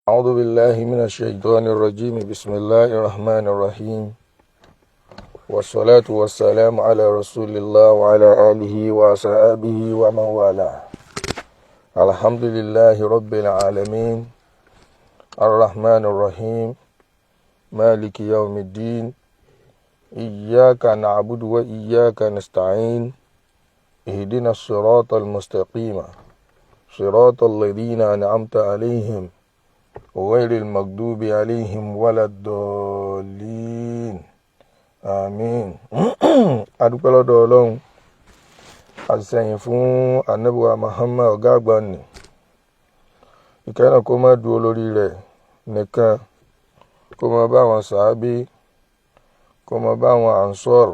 أعوذ بالله من الشيطان الرجيم. بسم الله الرحمن الرحيم، والصلاة والسلام على رسول الله وعلى آله وصحبه ومن والاه. الحمد لله رب العالمين، الرحمن الرحيم، مالك يوم الدين، إياك نعبد وإياك نستعين، اهدنا الصراط المستقيم، صراط الذين أنعمت عليهم غير المغضوب عليهم ولا الضالين آمين. adúpẹ́ lọ́dọ̀ Ọlọ́run, àṣẹyìn fún Ànábì wa Muhammad ọ̀gá àgbà ni. Ìkẹ́ náà kó má dúró lórí rẹ̀ nìkan, kó má bá àwọn sàábé, kó má bá àwọn ansor,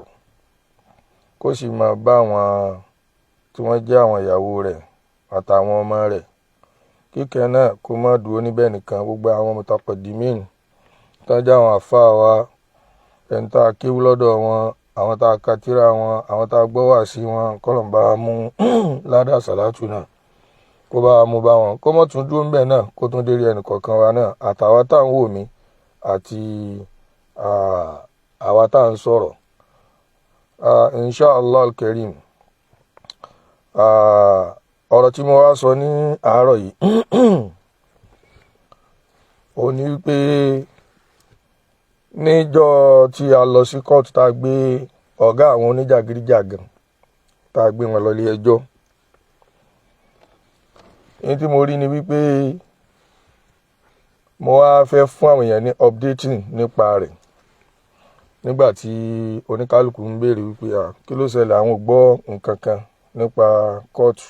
kó sì má bá àwọn tí wọ́n jẹ́ àwọn ìyàwó rẹ̀ àtàwọn ọmọ rẹ̀. Kíkẹ́ náà kó má dúró níbẹ̀ nìkan, gbogbo àwọn mutaqaddimin tó jẹ́ àwọn àfáà wa, ẹni tá a kéwú lọ́dọ̀ wọn, àwọn tá a ka tírà wọn, àwọn tá a gbọ́ wáàsí wọn, kọ́lọ̀ bá a mú ládàá sàlátù náà, kó bá a mú bá wọn, kó mọ́ tún dúró níbẹ̀ náà, kó tún dérí ẹnì kọ̀ọ̀kan wa náà, àtàwa tá à ń wò mí àti àwa tá à ń sọ̀rọ̀. Insha Allah al-Karim, ọ̀rọ̀ tí mo wá sọ ní àárọ̀ yìí ó ní wípé níjọ́ tí a lọ sí kóòtù tá a gbé ọ̀gá àwọn Oníjàgídí Jagan, tá a gbé wọn lọ ilé ẹjọ́, ní tí mo rí ni wípé mo wá fẹ́ fún àwọn èèyàn ní updating nípa rẹ̀, nígbà tí oníkálukú ń béèrè wípé kí ló ṣẹlẹ̀, àwọn ò gbọ́ nǹkan kan nípa kóòtù.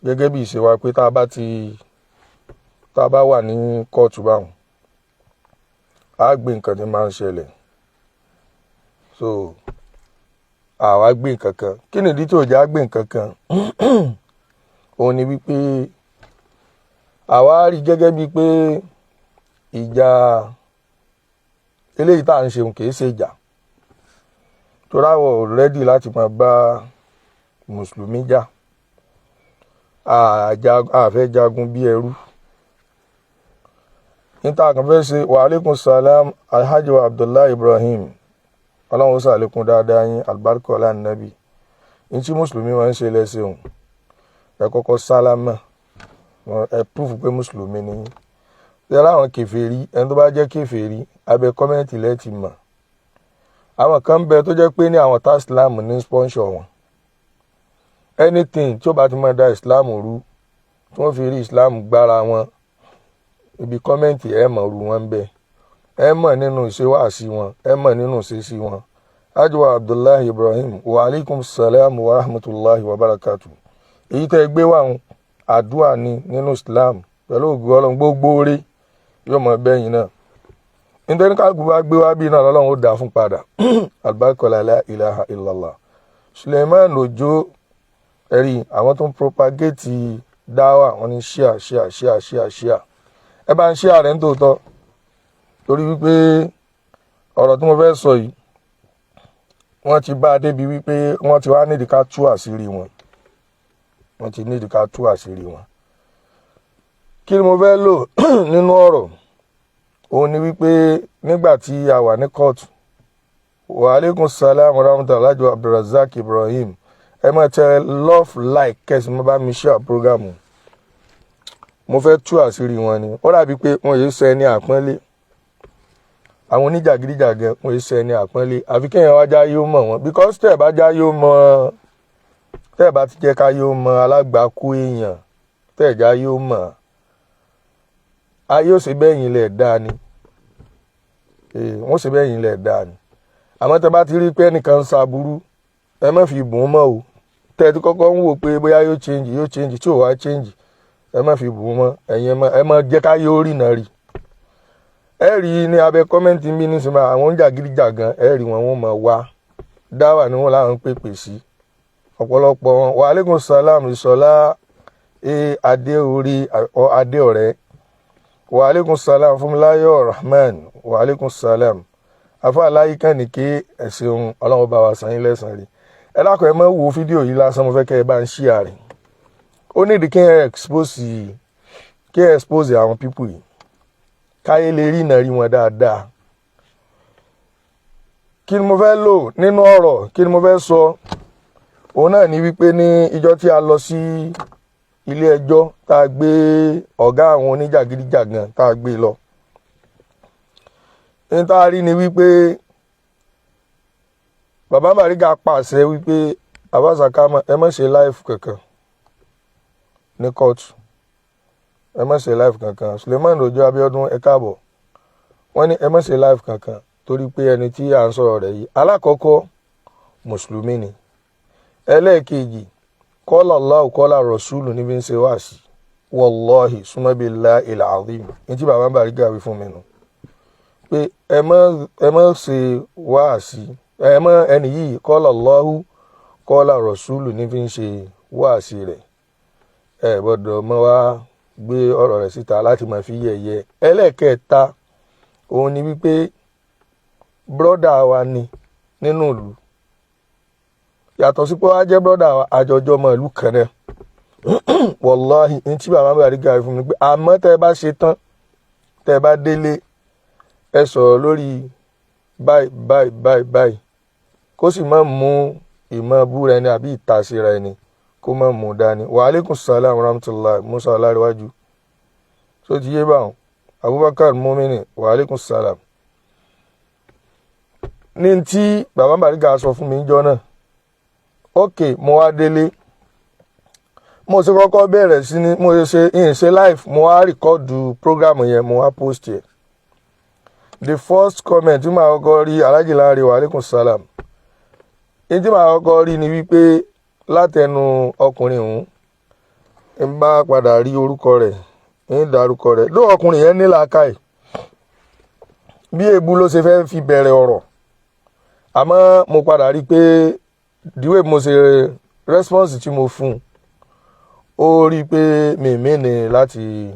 Gẹ́gẹ́ bí ìṣe wa pé tá a bá wà ní kóòtù báwọn, a gbé nǹkan tí máa ń ṣẹlẹ̀, so àwa gbé nǹkan kan. Kí nìdí tí ò jẹ́ á gbé nǹkan kan? Òun ni wípé àwa rí gẹ́gẹ́ bíi pé ìjà eléyìí tá à ń ṣeun kì í ṣe ìjà, torí àwọ̀ rẹ́dì láti máa bá mùsùlùmí jà, àfẹ́ jagun bí ẹrú. Níta kan fẹ́ ṣe wa alaikum salam alhaji wa Abdullahi Ibrahim, ọlọ́run ṣàlékún dáadáa yín, albarka ọlá nàbì. Ní tí mùsùlùmí wọn ń ṣe lẹ́sẹ̀ òun, ẹ kọ́kọ́ sálámà, ẹ púfù pé mùsùlùmí ni yín. Tẹ́lá àwọn kèfèrí, ẹni tó bá jẹ́ kèfèrí, abẹ́ kọ́mẹ́ǹtì lẹ́ẹ̀tì mọ̀. Àwọn kan bẹ tó jẹ́ pé ní àwọn tá Islam ní sponsor wọn, anything tí ó bá ti máa da Islam rú, tí wọ́n fi rí Islam gbára wọn, ibi kọ́mẹ́ǹtì ẹ mọ̀ rú wọn bẹ́ẹ̀, ẹ mọ̀ nínú ìṣewàásí wọn, ẹ mọ̀ nínú ìṣesí wọn. Ajwa Abdullahi Ibrahim, wa alaikum salam wa rahmatullahi wa barakatuh. Èyí tẹ́ gbé wà ń àdúà ni nínú Islam, pẹ̀lú ògùn Ọlọ́run gbogbo orí yóò mọ̀ bẹ́yìn náà. Nítorí ká gbogbo gbé wá bí náà lọ́lọ́run ó dà fún padà. Albarka la ilaha illallah. Suleiman Ojo, ẹ̀rí àwọn tó ń propagate dáwà, wọn ni ṣíà. Ẹ bá ń ṣíà rẹ̀ ń tòótọ́, torí wípé ọ̀rọ̀ tí mo fẹ́ sọ yìí, wọ́n ti bá a débi wípé wọ́n ti wá nídìí ká tú àṣírí wọn. Kí ni mo fẹ́ lò nínú ọ̀rọ̀? Òun ni wípé nígbà tí a wà ní kóòtù, wa alaikum salam wa rahmatullahi wa Abdulrazak Ibrahim, ẹ máa tẹ love like kẹsì mo bá mi share programu. Mo fẹ́ tú àṣírí wọn ni. Ó dàbí pé wọn yìí ṣe ẹni àpọ́nlé, àwọn Oníjàgídí Jagan wọn yìí ṣe ẹni àpọ́nlé, àfi kéèyàn wá já yóò mọ̀ wọn, because tẹ́ ẹ̀ bá já yóò mọ̀, tẹ́ ẹ̀ bá ti jẹ́ ká yóò mọ̀ alágbàkú èèyàn, tẹ́ ẹ̀ já yóò mọ̀, ayé ò ṣe bẹ́yìn lẹ̀ dáa ni, wọ́n ṣe bẹ́yìn lẹ̀ dáa ni. Àmọ́ tẹ́ bá ti rí pé ẹnìkan ń ṣaburú, ẹ má fi bùn mọ́ o. Tẹ́ ti kọ́kọ́ ń wò pé bóyá yóò change tí ò wá change, ẹ má fi bùn mọ́, ẹ̀yin ẹ má jẹ́ ká yóò rí náà rí. Ẹ rí ní abẹ́ kọ́mẹ́ǹtì bí ní sinmi àwọn Oníjàgídí Jagan, ẹ rí wọn mọ̀ wá dáwà ni wọ́n láwọn pèpè sí ọ̀pọ̀lọpọ̀ wọn. Wa alaikum salam Ìṣọ̀lá adé ọ̀rẹ́, wa alaikum salam Fúnmiláyọ̀ Rahman, wa alaikum salam afa aláyí kan ní kí ẹ̀sìn Ọlọ́run bá wa san yín lẹ́san rí. Ẹ dákun ẹ má wo fídíò yìí lásán, mo fẹ́ kẹ́ ẹ bá ń share rẹ̀. Ó nídìí kí ẹ expose kí expose àwọn people yìí káyé lè rí ìnà rí wọn dáadáa. Kí ni mo fẹ́ lò nínú ọ̀rọ̀, kí ni mo fẹ́ sọ? Òun náà ni wípé ní ìjọ́ tí a lọ sí ilé ẹjọ́ tá a gbé ọ̀gá àwọn oníjàgídí jàgan tá a gbé lọ. Ní tá a rí ni wípé bàbá Bariga pàṣẹ wípé Alfa Sakama ẹ má ṣe live kankan ní kóòtù, ẹ má ṣe live kankan. Suleiman Ojo Abiodun ẹ káàbọ̀, wọ́n ní ẹ má ṣe live kankan torí pé ẹni tí à ń sọ̀rọ̀ rẹ̀ yìí alákọ̀ọ́kọ́ mùsùlùmí ni, ẹlẹ́ẹ̀kejì kọ́lá Allahu kọ́lá Rasulu níbi ń ṣe wáàsí. Wallahi summa billahi al-azim ní tí bàbá Bariga wí fún mi nù pé ẹ má ṣe wáàsí, ẹ má ẹni yìí kọ́lá Allahu kọ́lá Rasulu níbi ń ṣe wáàsí rẹ̀, ẹ gbọ́dọ̀ mọ́ wá gbé ọ̀rọ̀ rẹ̀ síta láti máa fi yẹ̀yẹ́. Ẹlẹ́ẹ̀kẹta òun ni wípé brọ́dà wa ni nínú ìlú, yàtọ̀ sí pé wá jẹ́ brọ́dà wa àjọjọ́ ọmọ ìlú kan náà. Wallahi ní tí bàbá Bariga fún mi pé àmọ́ tẹ́ bá ṣe tán, tẹ́ bá délé ẹ sọ̀rọ̀ lórí báyìí kó sì má mú ìmọ̀ búra ẹni àbí ìtàsíra ẹni kó má mú dání. Wa alaikum salam rahmatullahi Musa Ọláríwájú. So ti yé báwọn Abubakar Mumini wa alaikum salam. Ní tí bàbá Bariga sọ fún mi níjọ́ náà, ok mo wá délé, mo ṣe kọ́kọ́ bẹ̀rẹ̀ sí ní mo ṣe live, mo wá rìkọ́dù program yẹn, mo wá post yẹn. The first comment tí màá kọ́kọ́ rí Alhaji Lanre wa alaikum salam, ní tí màá kọ́kọ́ rí ni wípé látẹnu ọkùnrin òun ń bá padà rí orúkọ rẹ̀, ń dárúkọ rẹ̀ ló ọkùnrin yẹn ní làákàyè bí èébú ló ṣe fẹ́ fi bẹ̀rẹ̀ ọ̀rọ̀, àmọ́ mo padà rí pé the way mo ṣe response tí mo fún ó rí pé mèmí ni láti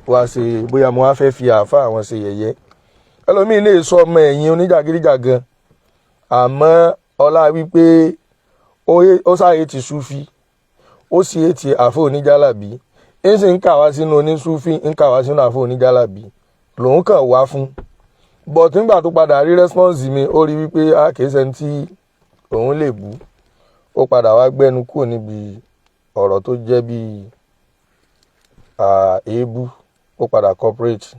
wá ṣe bóyá mo wá fẹ́ fi àáfà àwọn ṣe yẹ̀yẹ́. Ẹlòmíín lè sọ ọmọ ẹ̀yìn oníjàgídíjàgan àmọ́ ọlá wípé ó sáyé ti súfí ó sì é ti àfà oníjálàbí, ń sì ń kà wá sínú onísúfí, ń kà wá sínú àfà oníjálàbí lòun kàn wá fún. But nígbà tó padà rí response mi ó rí wípé a kìí ṣẹni tí òun lè bú, ó padà wá gbẹ́nu kúrò níbi ọ̀rọ̀ tó jẹ́ bí èébú, ó padà corporate.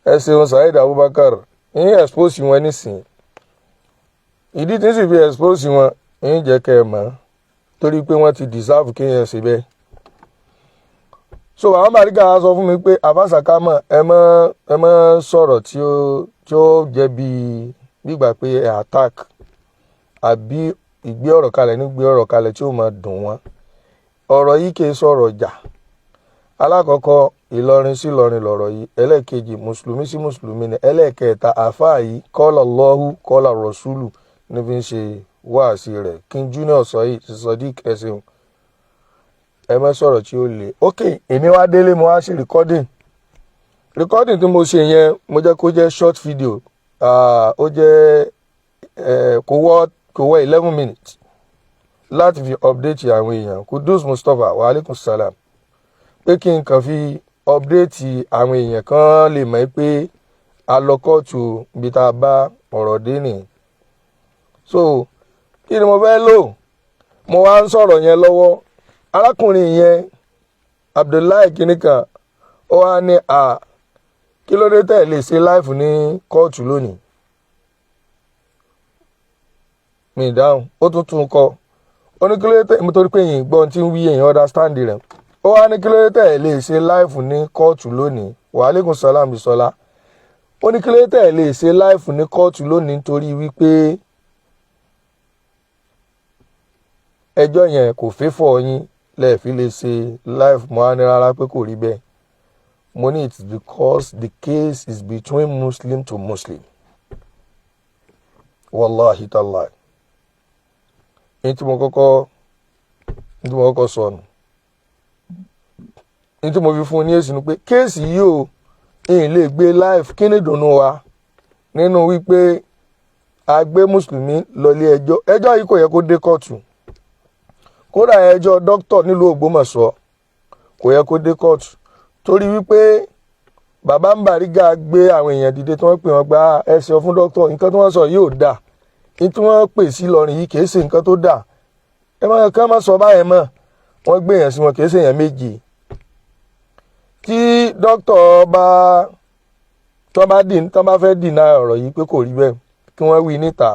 Ẹ ṣeun Saheed Abubakar ń expose wọn nísìn, ìdí tí ń sì fi expose wọn ń jẹ́ kẹ́ ẹ mọ̀ torí pé wọ́n ti deserve kéèyàn ṣe bẹ́ẹ̀. So bàbá Bariga sọ fún mi pé Alfa Sakama ẹ má sọ̀rọ̀ tí ó jẹ́ bí gbígbà pé ẹ attack àbí ìgbé ọ̀rọ̀ kalẹ̀ nígbé ọ̀rọ̀ kalẹ̀ tí ó máa dùn wọ́n. Ọ̀rọ̀ yìí kìí sọ̀rọ̀ jà. Alákọ̀ọ́kọ́ Ìlọrin sí Ìlọrin lọ̀rọ̀ yìí, ẹlẹ́ẹ̀kejì mùsùlùmí sí mùsùlùmí ni, ẹlẹ́ẹ̀kẹta àfáà yìí kọ́lá Allahu kọ́lá Rasulu ní fi ń ṣe wáàsí rẹ̀. King Junior Sodiq ẹ̀sìn ẹ má sọ̀rọ̀ tí ó le. Ok èmi wá délé mo wá sí recording tí mo ṣe yẹn mo jẹ́ kó jẹ́ short video, ó jẹ́ kò wọ 11 minutes láti fi update àwọn èèyàn. Kudus Mustapha wa alaikum salam pé kí n kàn fi update àwọn èèyàn kan lè mọ̀ pé a lọ kóòtù bí tá a bá ọ̀rọ̀ dé nìyí. So kí ni mo fẹ́ lò? Mo wá ń sọ̀rọ̀ yẹn lọ́wọ́, arákùnrin yẹn Abdullahi kìnìkan ó wá ní kí ló dé tẹ̀ lè ṣe live ní kóòtù lónìí. Mi dáhùn, ó tún kọ ó ní kí ló dé tẹ̀, mo torí pé yìí gbọ́n tí ń wí èèyàn understand rẹ̀. Ó wá ní kí ló dé tẹ̀ lè ṣe live ní kóòtù lónìí. Wa alaikum salam bisola. Ó ní kí ló dé tẹ̀ lè ṣe live ní kóòtù lónìí nítorí wípé ẹjọ́ yẹn kò fẹ́ fọ́ yín lẹ́ẹ̀fi lè ṣe live. Mo á ní rárá pé kò rí bẹ́ẹ̀. Mo ní it's because the case is between Muslim to Muslim. Wallahi tallahi. Ní tí mo kọ́kọ́ sọnù. Ní tí mo fi fún ní èsì ni pé kéèsì yìí ò ń lè gbé live. Kí ni ìdùnnú wa nínú wípé a gbé mùsùlùmí lọ ilé ẹjọ́? Ẹjọ́ yìí kò yẹ kó dé kóòtù. Kódà ẹjọ́ dókítà nílùú Ògbómọ̀ṣọ́ kò yẹ kó dé kóòtù torí wípé bàbá ń Bariga gbé àwọn èèyàn dìde tí wọ́n pè wọ́n gba ẹsẹ̀ fún dókítà nǹkan tí wọ́n sọ yóò dà ní tí wọ́n pè sí Ìlọrin yìí kìí ṣe nǹkan tó dà ẹ máa kàn má sọ báyẹn mọ́ wọ́n gbé èèyàn sí wọn kìí ṣe èèyàn méjì tí dókítà tọ́ bá fẹ́ dìnnà ọ̀rọ̀ yìí pé kò rí bẹ́ẹ̀ kí wọ́n wí níta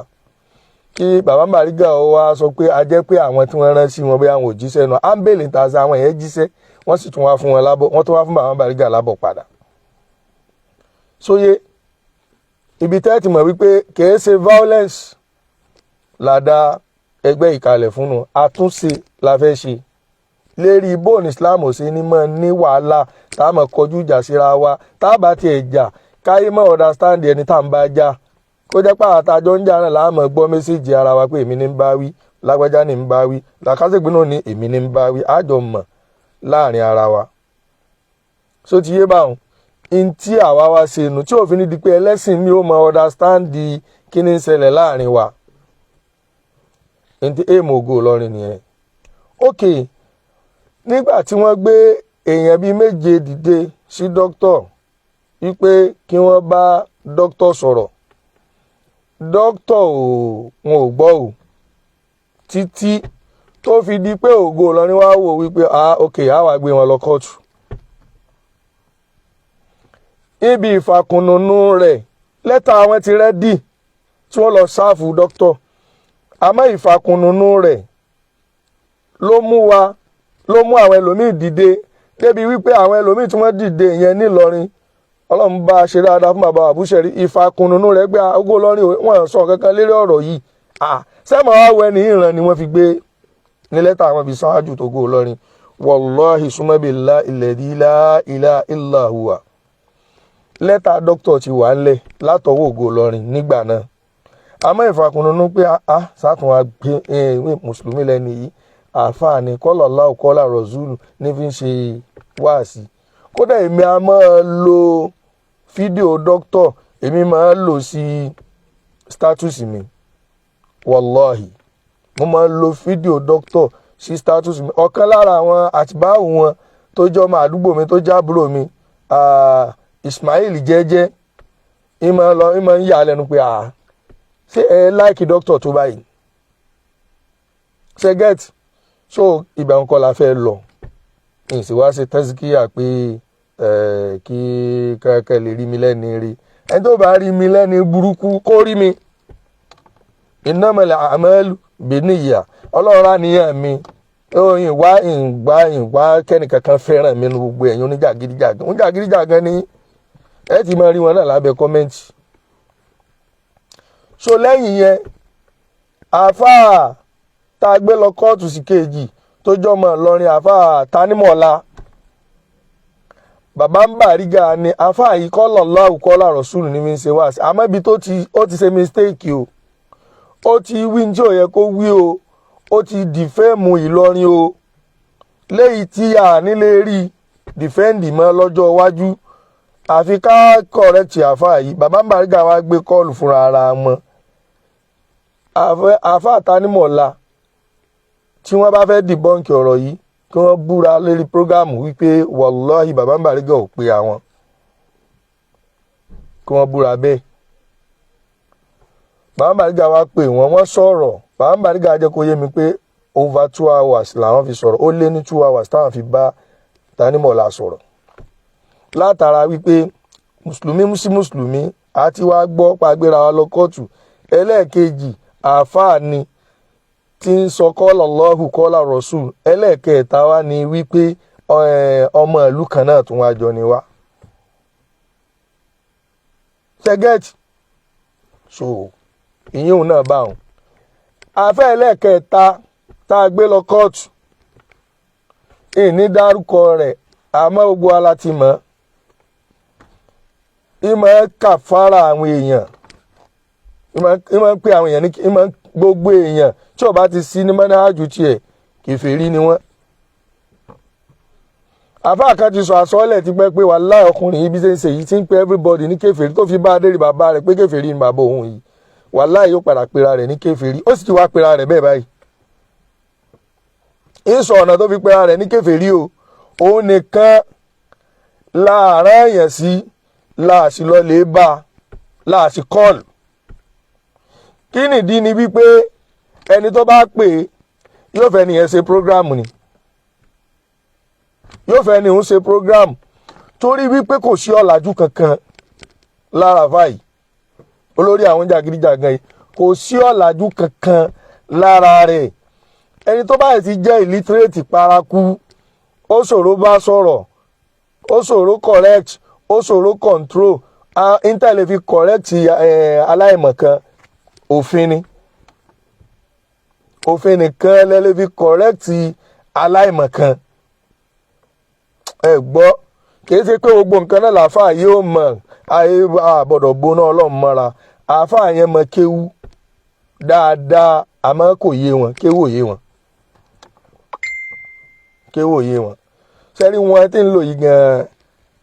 kí bàbá Bariga wá sọ pé a jẹ́ pé àwọn tí wọ́n rán sí wọn bí àwọn ò jíṣẹ́ náà ámbèlè ta sí àwọn yẹn jíṣẹ́ wọ́n sì tún wá fún wọn lábọ̀ wọ́n tún wá fún bàbá Bariga lábọ̀ padà. sóye ibi tẹ́ ti mọ̀ wípé kìí ṣe violence làdá ẹgbẹ́ ìkàlẹ̀ fún un àtúnṣe la fẹ́ ṣe lérí bóun Islam ò ṣe ní mọ́ ní wàhálà tá a mọ̀ kọjú ìjà síra wa tá a bá tiẹ̀ jà káyé mọ́ understand ẹni tá à ń bá jà kó jẹ́ pé àtàjọ ń jà náà láàmú gbọ́ mẹ́sẹ̀jì ara wa pé èmi ní ń bá wí lágbájá ní ń bá wí làkàṣègbè náà ní èmi ní ń bá wí àjọ mọ̀ láàrin ara wa. so ti yé báwọn in tí àwa wá ṣe nù tí òfin ní di pé ẹlẹ́sìn mi ò mọ understand di kí ni ń ṣẹlẹ̀ láàrin wa in tí èèmọ̀ Ògo Ìlọrin nìyẹn. ok nígbà tí wọ́n gbé èèyàn bíi méje dìde sí dókítà wípé kí wọ́n bá dókítà sọ̀rọ̀ dókítà wọn ò gbọ́ ò títí tó fi di pé Ògo Ìlọrin wá wò wípé ok á wá gbé wọn lọ kóòtù. ibi ìfàkùnnùnú rẹ̀ lẹ́tà àwọn ti rẹ́dì tí wọ́n lọ sáàfù dókítà àmọ́ ìfàkùnnùnú rẹ̀ ló mú àwọn ẹlòmíì dìde débi wípé àwọn ẹlòmíì tí wọ́n dìde yẹn nílọrin Ọlọ́run bá ṣe dáadáa fún bàbá àbúṣẹ̀rí ìfàkùnnùnú rẹ̀ gbé Ògo Ìlọrin wọn sọ kankan lérí ọ̀rọ̀ yìí sẹ́mọ̀ wá wẹ ní ìran ni wọ́n fi gbé ní lẹ́tà àwọn fi ṣáájú tó Ògo Ìlọrin wallahi sumabila ilẹ̀dí la ilaha illa huwa lẹ́tà dókítà ti wà ńlẹ̀ látọwọ́ Ògo Ìlọrin nígbà náà àmọ́ ìfàkùnnùnú pé sátún wa gbé mùsùlùmí lẹ́ni yìí àáfàá ni kọ́lọ̀ láò kọ́lá rọ̀zúlù ní fi ń ṣe wáàsí kódà èmi a máa lo fídíò dókítà èmi máa lò sí status mi wallahi mo máa lo fídíò dókítà sí status mi ọ̀kan lára àwọn àtibáwò wọn tó jọ ọmọ àdúgbò mi tó jábúrò mi Ismail jẹ́jẹ́ ìmọ̀ ń yà lẹ́nu pé ṣé ẹ láìkì dókítà tó báyìí ṣe get so ibà ń kọ́ la fẹ́ lọ ìsì wá ṣe tẹ́síkíyà pé kí kẹ́kẹ́ lè rí mi lẹ́ni rí ẹni tó bá rí mi lẹ́ni burúkú kó rí mi innamal a'malu binniyah Ọlọ́run àníyàn mi ìwá kẹ́nìkankan fẹ́ràn mi ní gbogbo ẹ̀yin oníjàgídíjàgan ní ẹ ti máa rí wọn náà lábẹ́ kọ́mẹ́ǹtì. so lẹ́yìn yẹn àáfàá tá a gbé lọ kóòtù sí kejì tó jọmọ Ìlọrin àáfàá tanímọ̀ọ́lá bàbá ń Bariga ni àáfàá yìí kọ́ lọ́láhù kọ́lá rọ̀ṣùlù ní mi ń ṣe wá sí àmọ́ ibi tó ti ṣe mistake o ó ti wí ní tí ò yẹ kó wí o ó ti dìfẹ́ẹ̀mù Ìlọrin o léyìí tí a nílé rí dìfẹ́ǹdì mọ́ lọ́jọ́ iwájú àfi ká correct àáfàá yìí bàbá ń Bariga wá gbé kọ́ọ̀lù fúnra ara wọn àáfàá tanímọ̀ọ́lá tí wọ́n bá fẹ́ dìbọ́ǹkì ọ̀rọ̀ yìí kí wọ́n búra lórí prógámù wípé wàláhì bàbá ń Bariga ò pé àwọn kí wọ́n búra bẹ́ẹ̀. bàbá ń Bariga wá pè wọ́n sọ̀rọ̀ bàbá ń Bariga jẹ́ kó yé mi pé over 2 hours làwọn fi sọ̀rọ̀ ó lé ní 2 hours táwọn fi bá tanímọ̀ọ́lá sọ̀rọ̀ látara wípé mùsùlùmí sí mùsùlùmí àti wá gbọ́ pàgbéra wa lọ kóòtù ẹlẹ́ẹ̀kejì àáfàá ni tí ń sọ kọ́lọ̀ lọ́hù kọ́lá rọ̀ṣùl ẹlẹ́ẹ̀kẹta wá ní wípé ọmọ ìlú kan náà tún wá jọ ni wá. ṣẹ́gẹ́tì so ìyíhùn náà bá wọn. àfẹ́ ẹlẹ́ẹ̀kẹta tá a gbé lọ kóòtù ìní dárúkọ rẹ̀ àmọ́ gbogbo aláti mọ̀ ìmọ̀ kàfàrà àwọn èèyàn ìmọ̀ pé àwọn èèyàn ní ìmọ̀ gbogbo èèyàn tí ó bá ti sí ní mọ́nájú tiẹ̀ kèfèrí ni wọ́n. àfáà kan ti sọ àsọọ́lẹ̀ ti pẹ́ pé wàláhì ọkùnrin yìí bí ṣe ń ṣe yìí ti ń pe everybody ní kèfèrí tó fi bá adérí bàbá rẹ̀ pé kèfèrí ni bàbá òun yìí wàláhì yóò padà pera rẹ̀ ní kèfèrí ó sì ti wá pera rẹ̀ bẹ́ẹ̀ báyìí. ń sọ ọ̀nà tó fi pera rẹ̀ ní kèfèrí o òun nìkan láàárọ̀ èèyàn sí láàsì lọ lè bá láàsì kọ́ọ̀lù. Kí nìdí ni wípé ẹni tó bá pè yóò fẹ́ nìyẹn ṣe prógráàmù ni, yóò fẹ́ ní òun ṣe prógráàmù torí wípé kò sí ọ̀làjú kankan lára fáyì olórí àwọn jàgídíjàgan yìí, kò sí ọ̀làjú kankan lára rẹ̀. Ẹni tó bá ti jẹ́ illiterate paraku, ó ṣòro bá sọ̀rọ̀, ó ṣòro correct, ó ṣòro control. Intel lè fi correct aláìmọ̀kan, òfin ni, òfin nìkan lè fi correct aláìmọ̀kan. Ẹ gbọ́, kì í ṣe pé gbogbo nǹkan náà làáfàá yóò mọ̀, ayé àbọ̀dọ̀ gbóná ọlọ́run mọ́ra. Àáfàá yẹn mọ kéwú dáadáa àmọ́ kò yé wọn, kéwú ò yé wọn, kéwú ò yé wọn. Sẹ́rí wọn tí ń lò yìí gan-an,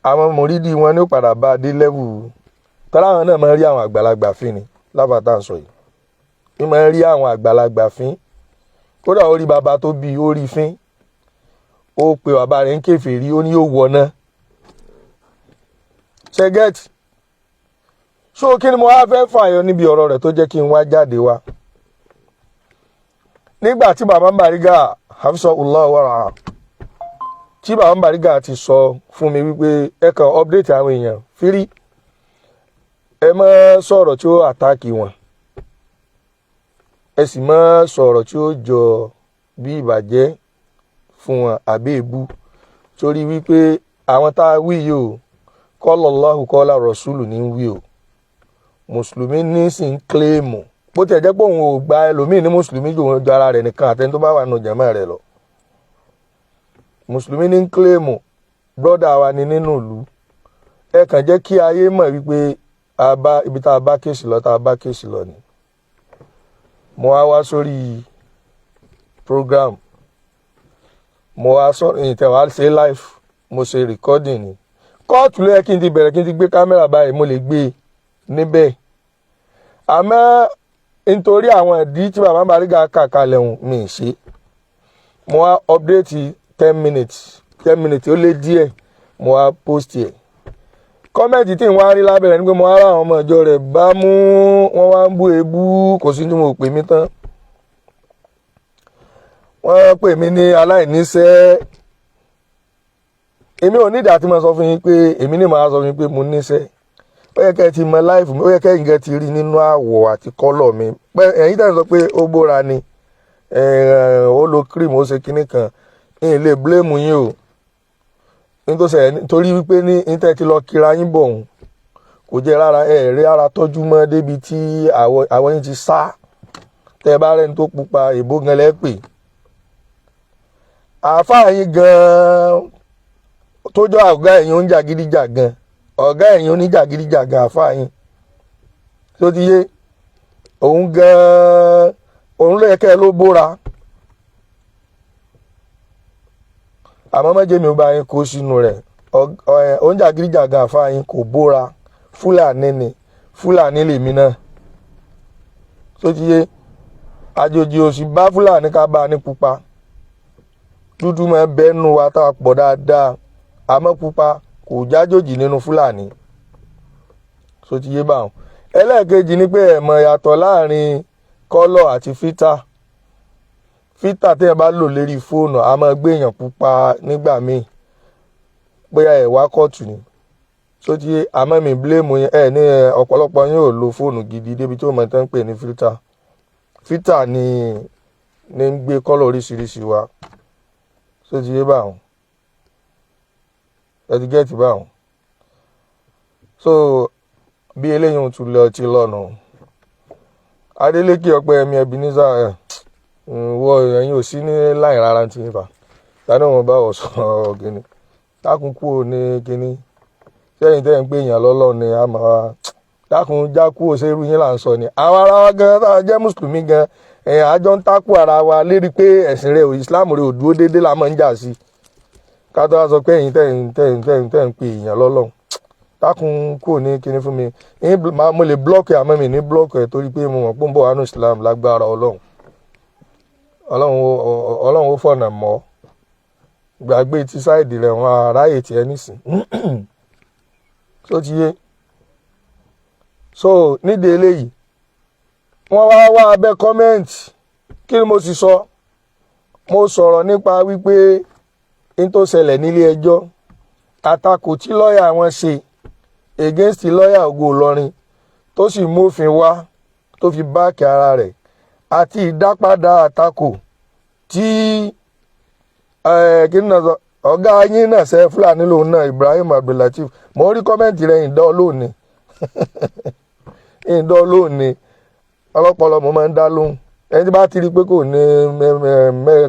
àwọn mọ̀rídìí wọn ní ó padà bá dé level tọ́lá àwọn náà máa ń rí àwọn àgbàlagbà fín ni lábàtà ń sọ yìí. Ní máa ń rí àwọn àgbàlagbà fín, kódà ó rí bàbá tó bí ó rí fín, ó pe bàbá rẹ̀ ń kèfèrí, ó ní yóò wọná. Ṣẹ́gẹ́tì. So kí ni mo wá fẹ́ fààyàn níbi ọ̀rọ̀ rẹ̀ tó jẹ́ kí n wá jáde wá. Nígbà tí bàbá Bariga hafizahullah wàrà, tí bàbá Bariga ti sọ fún mi wípé ẹ kàn update àwọn èèyàn fírí, ẹ má sọ̀rọ̀ tí ó àtàkì wọn, ẹ sì má sọ̀rọ̀ tí ó jọ bí ìbàjẹ́ fún wọn àbí èébú, torí wípé àwọn tá a wí yìí o, qala Allahu qala Rasulu ní wí o, mùsùlùmí ní sì ń kílèmù, bó tiẹ̀ jẹ́ pé òun ò gba ẹlòmíì ní mùsùlùmí jù ara rẹ̀ nìkan àtẹni tó bá wà nù jàmá rẹ̀ lọ. Mùsùlùmí ní ń kílèmù, brọ́dà wa ni nínú ìlú. Ẹ kàn jẹ́ kí ayé mọ̀ wípé ibi tá a bá kéèsì lọ, tá a bá kéèsì lọ ni. Mo wá sórí program, mo wá sọ̀rọ̀ ìtẹ̀wá ṣe live, mo ṣe recording ni. Kóòtù ló yẹ kí n ti bẹ̀rẹ̀, kí n ti gbé kámẹ́rà báyìí, mo lè gbé níbẹ̀. Àmọ́ nítorí àwọn ìdí tí bàbá Bariga kà kalẹ̀ hùn mi ṣe. Mo wá update 10 minutes ó lé díẹ̀, mo wá post ẹ̀. Kọ́mẹ̀ntì tí n wá rí lábẹ́rẹ̀ ní pé mo wá rá àwọn ọmọ ìjọ rẹ̀ bá mú, wọ́n wá ń bú ebú, kò sí ní mo pè mí tán. Wọ́n pè mí ní aláìníṣẹ́. Èmi ò ní ìdá tí mo sọ fún yín pé èmi ní màá sọ fún yín pé mo níṣẹ́. Ó yẹ kẹ́ ẹ ti mọ láìfù mi, ó yẹ kẹ́ ẹ̀yin ti rí nínú àwọ̀ àti kọ́lọ̀ mi. Ẹ̀yin tẹ́ ń sọ pé ó bóra ni, ó lo cream, ó ṣe kinní kan, n lè blame yín o. Nítorí wípé ní ìtẹ́ ti lọ kíra yín bọ̀ òun, kò jẹ́ rárá rí ara tọ́jú mọ́ débi tí àwọn yín ti sá. Tẹ́ bá rẹ́ni tó pupa, èbó gan lẹ́pè. Àáfàá yín gan tó jọ ọ̀gá ẹ̀yin Onijagidi-Jagan, ọ̀gá ẹ̀yin Onijagidi-Jagan àáfàá yín tó ti yé, òun gan òun ló yẹ kẹ́ ẹ ló bóra. Àmọ́ mẹ́jẹ̀ mi ò bá yín kó sínú rẹ̀. Onijagidi-Jagan àáfàá yín kò bóra, Fúlàní ni, Fúlàní lèmi náà tó ti yé. Àjòjì ò sì bá Fúlàní ká bá ní pupa, dúdú máa bẹ́nu wa tá a pọ̀ dáadáa, àmọ́ pupa kò jájòjì nínú Fúlàní tó ti yé báwọn. Ẹlẹ́ẹ̀kejì ni pé ẹ mọ̀ yàtọ̀ láàrin kọ́lọ̀ àti fítà. Fítà tí ẹ bá lò lérí fóònù a máa gbé èèyàn pupa nígbà míì, bóyá ẹ wá kóòtù ni tó ti yé. Àmọ́ mi blame yẹn, ní ọ̀pọ̀lọpọ̀ yín ò lo fóònù gidi débi tí ó mọ̀ tán ń pè ní fítà. Fítà ni ń gbé kọ́lọ̀ oríṣiríṣi wa tó ti yé báwọn, ẹ ti gẹ́ẹ̀tì báwọn. So bí eléyìí tún lọ ti lọ́nà. Adélékè Ọpẹ́yẹmí Ebenezer wọ ẹ̀yin ò sí ní láì rárá ti nípa tani wọn bá wọ̀ sọ̀rọ̀ kíní dákun kú ò ní kíní sẹ́yìn tẹ́ ń pè èèyàn lọ́lọ́ ni a máa dákun jákú òṣèrú yín là ń sọ ni. Àwọn ará wa gan tá a jẹ́ mùsùlùmí gan àjọ ń takú ara wa lérí pé ẹ̀sìn rẹ̀ ìsìláàmù rẹ̀ ò dúró déédéé la máa ń jà sí. Ká tó wá sọ pé ẹ̀yin tẹ́ ń pè èèyàn lọ́lọ́, dákun kú ò ní kíní fún mi. Mo lè blọ́ọ̀kì àmọ́ mi ní blọ́ọ̀kì ẹ̀ torí pé mo mọ̀ pé ń bọ̀ wánú ìsìláàmù lágbára Ọlọ́run ó fọ̀nà mọ́ gbàgbé ti sáìdì rẹ̀ wọn aráyè tiẹ̀ nísìn tó ti yé. So nídìí eléyìí wọ́n wá abẹ́ kọ́mẹ́ǹtì kí ni mo sì sọ. Mo sọ̀rọ̀ nípa wípé n tó ṣẹlẹ̀ nílé ẹjọ́ àtakò tí lọ́ọ̀yà wọn ṣe against lọ́ọ̀yà Ogo Ilorin tó sì mófin wá tó fi báàkì ara rẹ̀ àti ìdápadà àtakò tí kí ni ọ̀gá yín náà ṣe Fúlàní lòun náà Ibrahim Abdullateef mo rí kọ́mẹ́ǹtì rẹ̀ ìdán lónìí ìdán lónìí ọlọ́pọ̀lọ́ mo máa ń dá lóhùn ẹni tí bá ti rí pé kò ní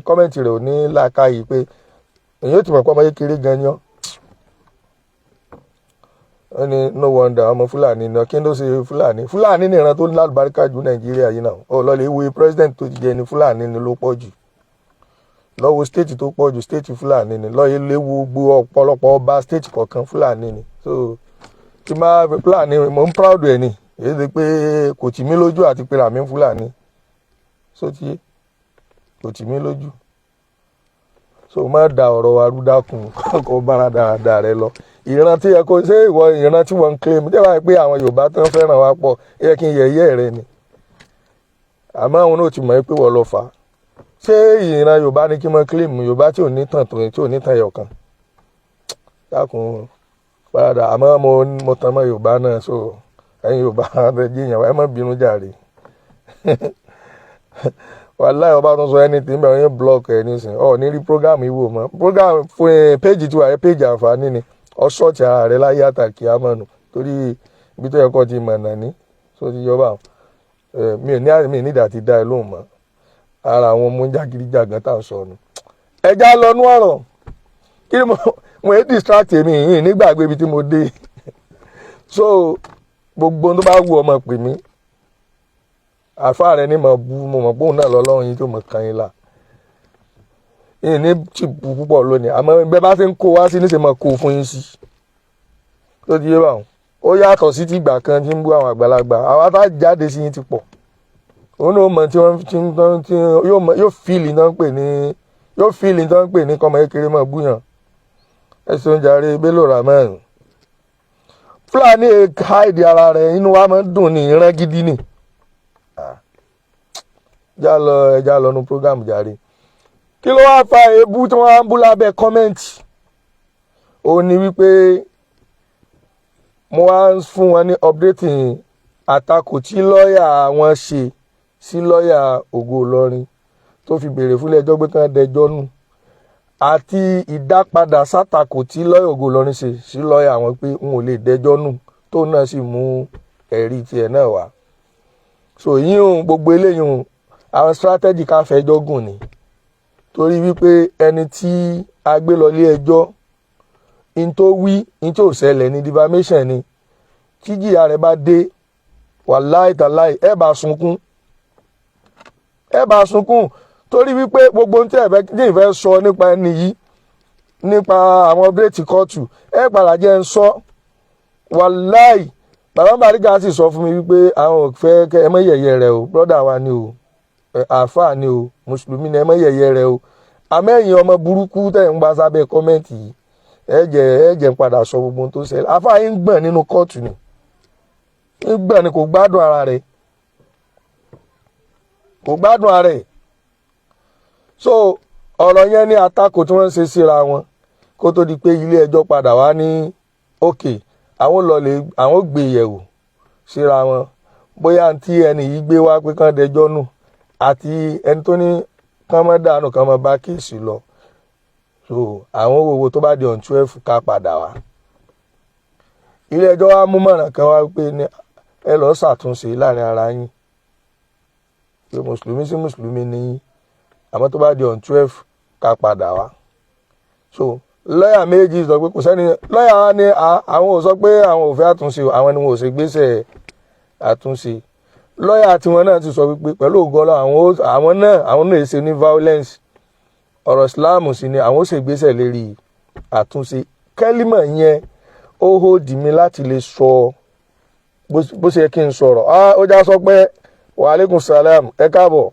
kọ́mẹ́ǹtì rẹ̀ ò ní làákàyè pé èyí ò tí mọ̀ pé ọmọ kékeré gan ni ọ́. Wọ́n ní no wonder ọmọ Fúlàní náà kí ló ṣe Fúlàní ní ìran tó ní lálùbáríkà jù Nàìjíríà yìí náà ó lọ lè wo president tó ti jẹ ní Fúlàní ni ló pọ̀ jù lọ́wọ́ state tó pọ̀ jù state Fúlàní ni lọ́ọ́ lè wo gbogbo ọ̀pọ̀lọpọ̀ ọba state kọ̀ọ̀kan Fúlàní ni. So tí máa Fúlàní mo ń proud ẹ̀ ni èyí ti pé kò tì mí lójú àti pé ràmí Fúlàní so ti kò tì mí lójú. So má da ọ̀rọ̀ arúdákùn kó bára dáadáa rẹ lọ. Ìran tí ẹ kó ṣé ìwọ ìran tí wọ́n ń claim jẹ́ wáyé pé àwọn Yorùbá tó ń fẹ́ràn wa pọ̀ yẹ kí n yẹ̀yẹ́ rẹ ni. Àmọ́ àwọn náà ti mọ̀ pé wọ́n lọ fà á. Ṣé ìran Yorùbá ní kí wọ́n claim Yorùbá tí ò ní tàn tó tí ò ní tàn ẹyọ̀kan. Dákun padà àmọ́ mo tan mọ́ Yorùbá náà so ẹ̀yin Yorùbá rẹ jíyàn ẹ má bínú jàre. Wàláhì ọba tó sọ anything bẹ́ẹ̀ yẹn block ẹ̀ nísìn ọ̀ ní rí program ìwò mọ́ program fún page tí wà ẹ́ page àǹfààní ni ọ ṣọ́ọ̀tì ara rẹ láyé àtàkì àmọ́nù torí ibi tó yẹ kó ti mọ̀ nà ní so ti yọba mi ò ní ìdá ti dá ẹ lóhùn mọ́ ara àwọn ọmọ Onijagidi Jagan tá à ń sọ nù. ẹja lọnú ọ̀rọ̀ kí ni mo ń distract èmi yìí nígbàgbé ibi tí mo dé so gbogbo tó bá wù ọmọ pè mí àfáà rẹ ní mọ̀ bú mo mọ̀ bóun náà lọ́lọ́run yín tó mọ̀ kan yín là yìí ní tí bu púpọ̀ lónìí àmọ́ bẹ́ẹ̀ bá ṣe ń kó wá sí níṣẹ́ mọ̀ kó fún yín sí tó di yé báwọn ó yàtọ̀ sí ti ìgbà kan tí ń bú àwọn àgbàlagbà àwa tá jáde sí yín ti pọ̀ òun náà mọ̀ tí wọ́n ti yóò fíìlì tó ń pè ní kọ́mọ kékeré mọ̀ búyàn ẹ̀sùn jàre Bello Rahman Fúlàní háìdì ara rẹ̀ inú wa máa ń dùn ní ìran gidi ni ẹja lọ nu program jàre. Kí ló wá fa èébú tí wọ́n á ń bú lábẹ́ kọ́mẹ́ǹtì ó ní wípé mo wá ń fún wọn ní updating àtakò tí lọ́ọ̀yà wọn ṣe sí lọ́ọ̀yà Ogo Ilorin tó fi béèrè fún ilé-ẹjọ́ pé kán dẹjọ́ nù àti ìdápadà sátakò tí lọ́ọ̀yà Ogo Ilorin ṣe sí lọ́ọ̀yà wọn pé n ò lè dẹjọ́ nù tó náà sì mú ẹ̀rí tiẹ̀ náà wá. So yíyún gbogbo eléyìí àwọn strategy ká fẹjọ́ gùn ni torí wípé ẹni tí a gbé lọ ilé ẹjọ́ in tó wí in tó ṣẹlẹ̀ ní defamation ni tí jìyà rẹ̀ bá dé wàláì tàláì ẹ bá sunkún torí wípé gbogbo ohun tí ìfẹ́ sọ nípa ẹni yìí nípa àwọn bírètì kóòtù ẹ padà jẹ́ ń sọ wàláì bàbá Bariga sì sọ fún mi wípé àwọn ò fẹ́ kẹ́ ẹ mọ́ yẹ̀yẹ́ rẹ o brọ́dà wa ni o àáfàá ni o mùsùlùmí ni ẹ mọ́ yẹ̀yẹ́ rẹ o àmẹ́yìn ọmọ burúkú tẹ̀ ń gba sábẹ́ kọ́mẹ́ǹtì yìí ẹ̀jẹ̀ ń padà sọ gbogbo ohun tó ṣẹlẹ̀ àáfàá yín ń gbọ̀n nínú kóòtù ni ń gbọ̀n ni kò gbádùn ara rẹ̀ so ọ̀rọ̀ yẹn ní àtakò tí wọ́n ń ṣe síra wọn kó tó di pé ilé ẹjọ́ padà wá ní òkè àwọn gbé yẹ̀wò síra wọn bóyá tí ẹni yìí gbé wá pé kán dẹjọ́ nù àti ẹni tó ní kán mọ́ dànù kán mọ́ bá kéèsì lọ so àwọn owó tó bá di on 12 ká padà wá. Ilé ẹjọ́ wa mú mọ̀ràn kan wá pé ẹ lọ́ọ́ ṣàtúnṣe láàrin ara yín pé mùsùlùmí sí mùsùlùmí ní àmọ́ tó bá di on 12 ká padà wá. So lọ́yà méjì sọ pé kò sẹ́ni lọ́yà wa ní àwọn ò sọ pé àwọn ò fẹ́ àtúnṣe àwọn ni wọn ò ṣe gbéṣẹ́ àtúnṣe lọ́yà tiwọn náà ti sọ wípé pẹ̀lú ògọ́lọ́ àwọn náà ṣe ní violence ọ̀rọ̀ Islam sì ni àwọn ò ṣe gbéṣẹ́ lérí àtúnṣe kẹ́límọ̀ yẹn ó hòdì mi láti lè sọ bó ṣe kí n sọ̀rọ̀ ó já sọ pé wa alaikum salam ẹ káàbọ̀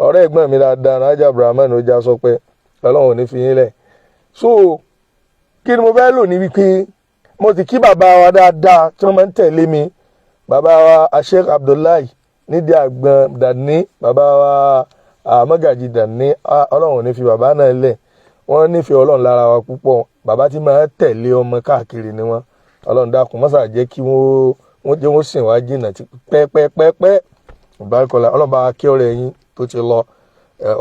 ọ̀rẹ́ ẹ̀gbọ́n mi dáadáa rájà Brahman ó já sọ pé Ọlọ́run ò ní fi yín lẹ̀. So kí ni mo fẹ́ lò ní wípé mo ti kí bàbá wa dáadáa tí wọ́n máa ń tẹ̀lé mi, bàbá wa Sheikh Abdullahi nídìí àgbọn Dani, bàbá wa Mọ́gàjì Dani, Ọlọ́run ò ní fi bàbá náà lẹ̀. Wọ́n nífẹ̀ẹ́ Ọlọ́run lára wa púpọ̀, bàbá tí máa ń tẹ̀lé ọmọ káàkiri ni wọ́n. Ọlọ́run dákun mọ́sà jẹ́ kí wọ́n sìn wá jìnnà pẹ́pẹ́pẹ́pẹ́. Ìbárakọ́lá Ọlọ́run bá kí ọ̀rẹ́ yín tó ti lọ,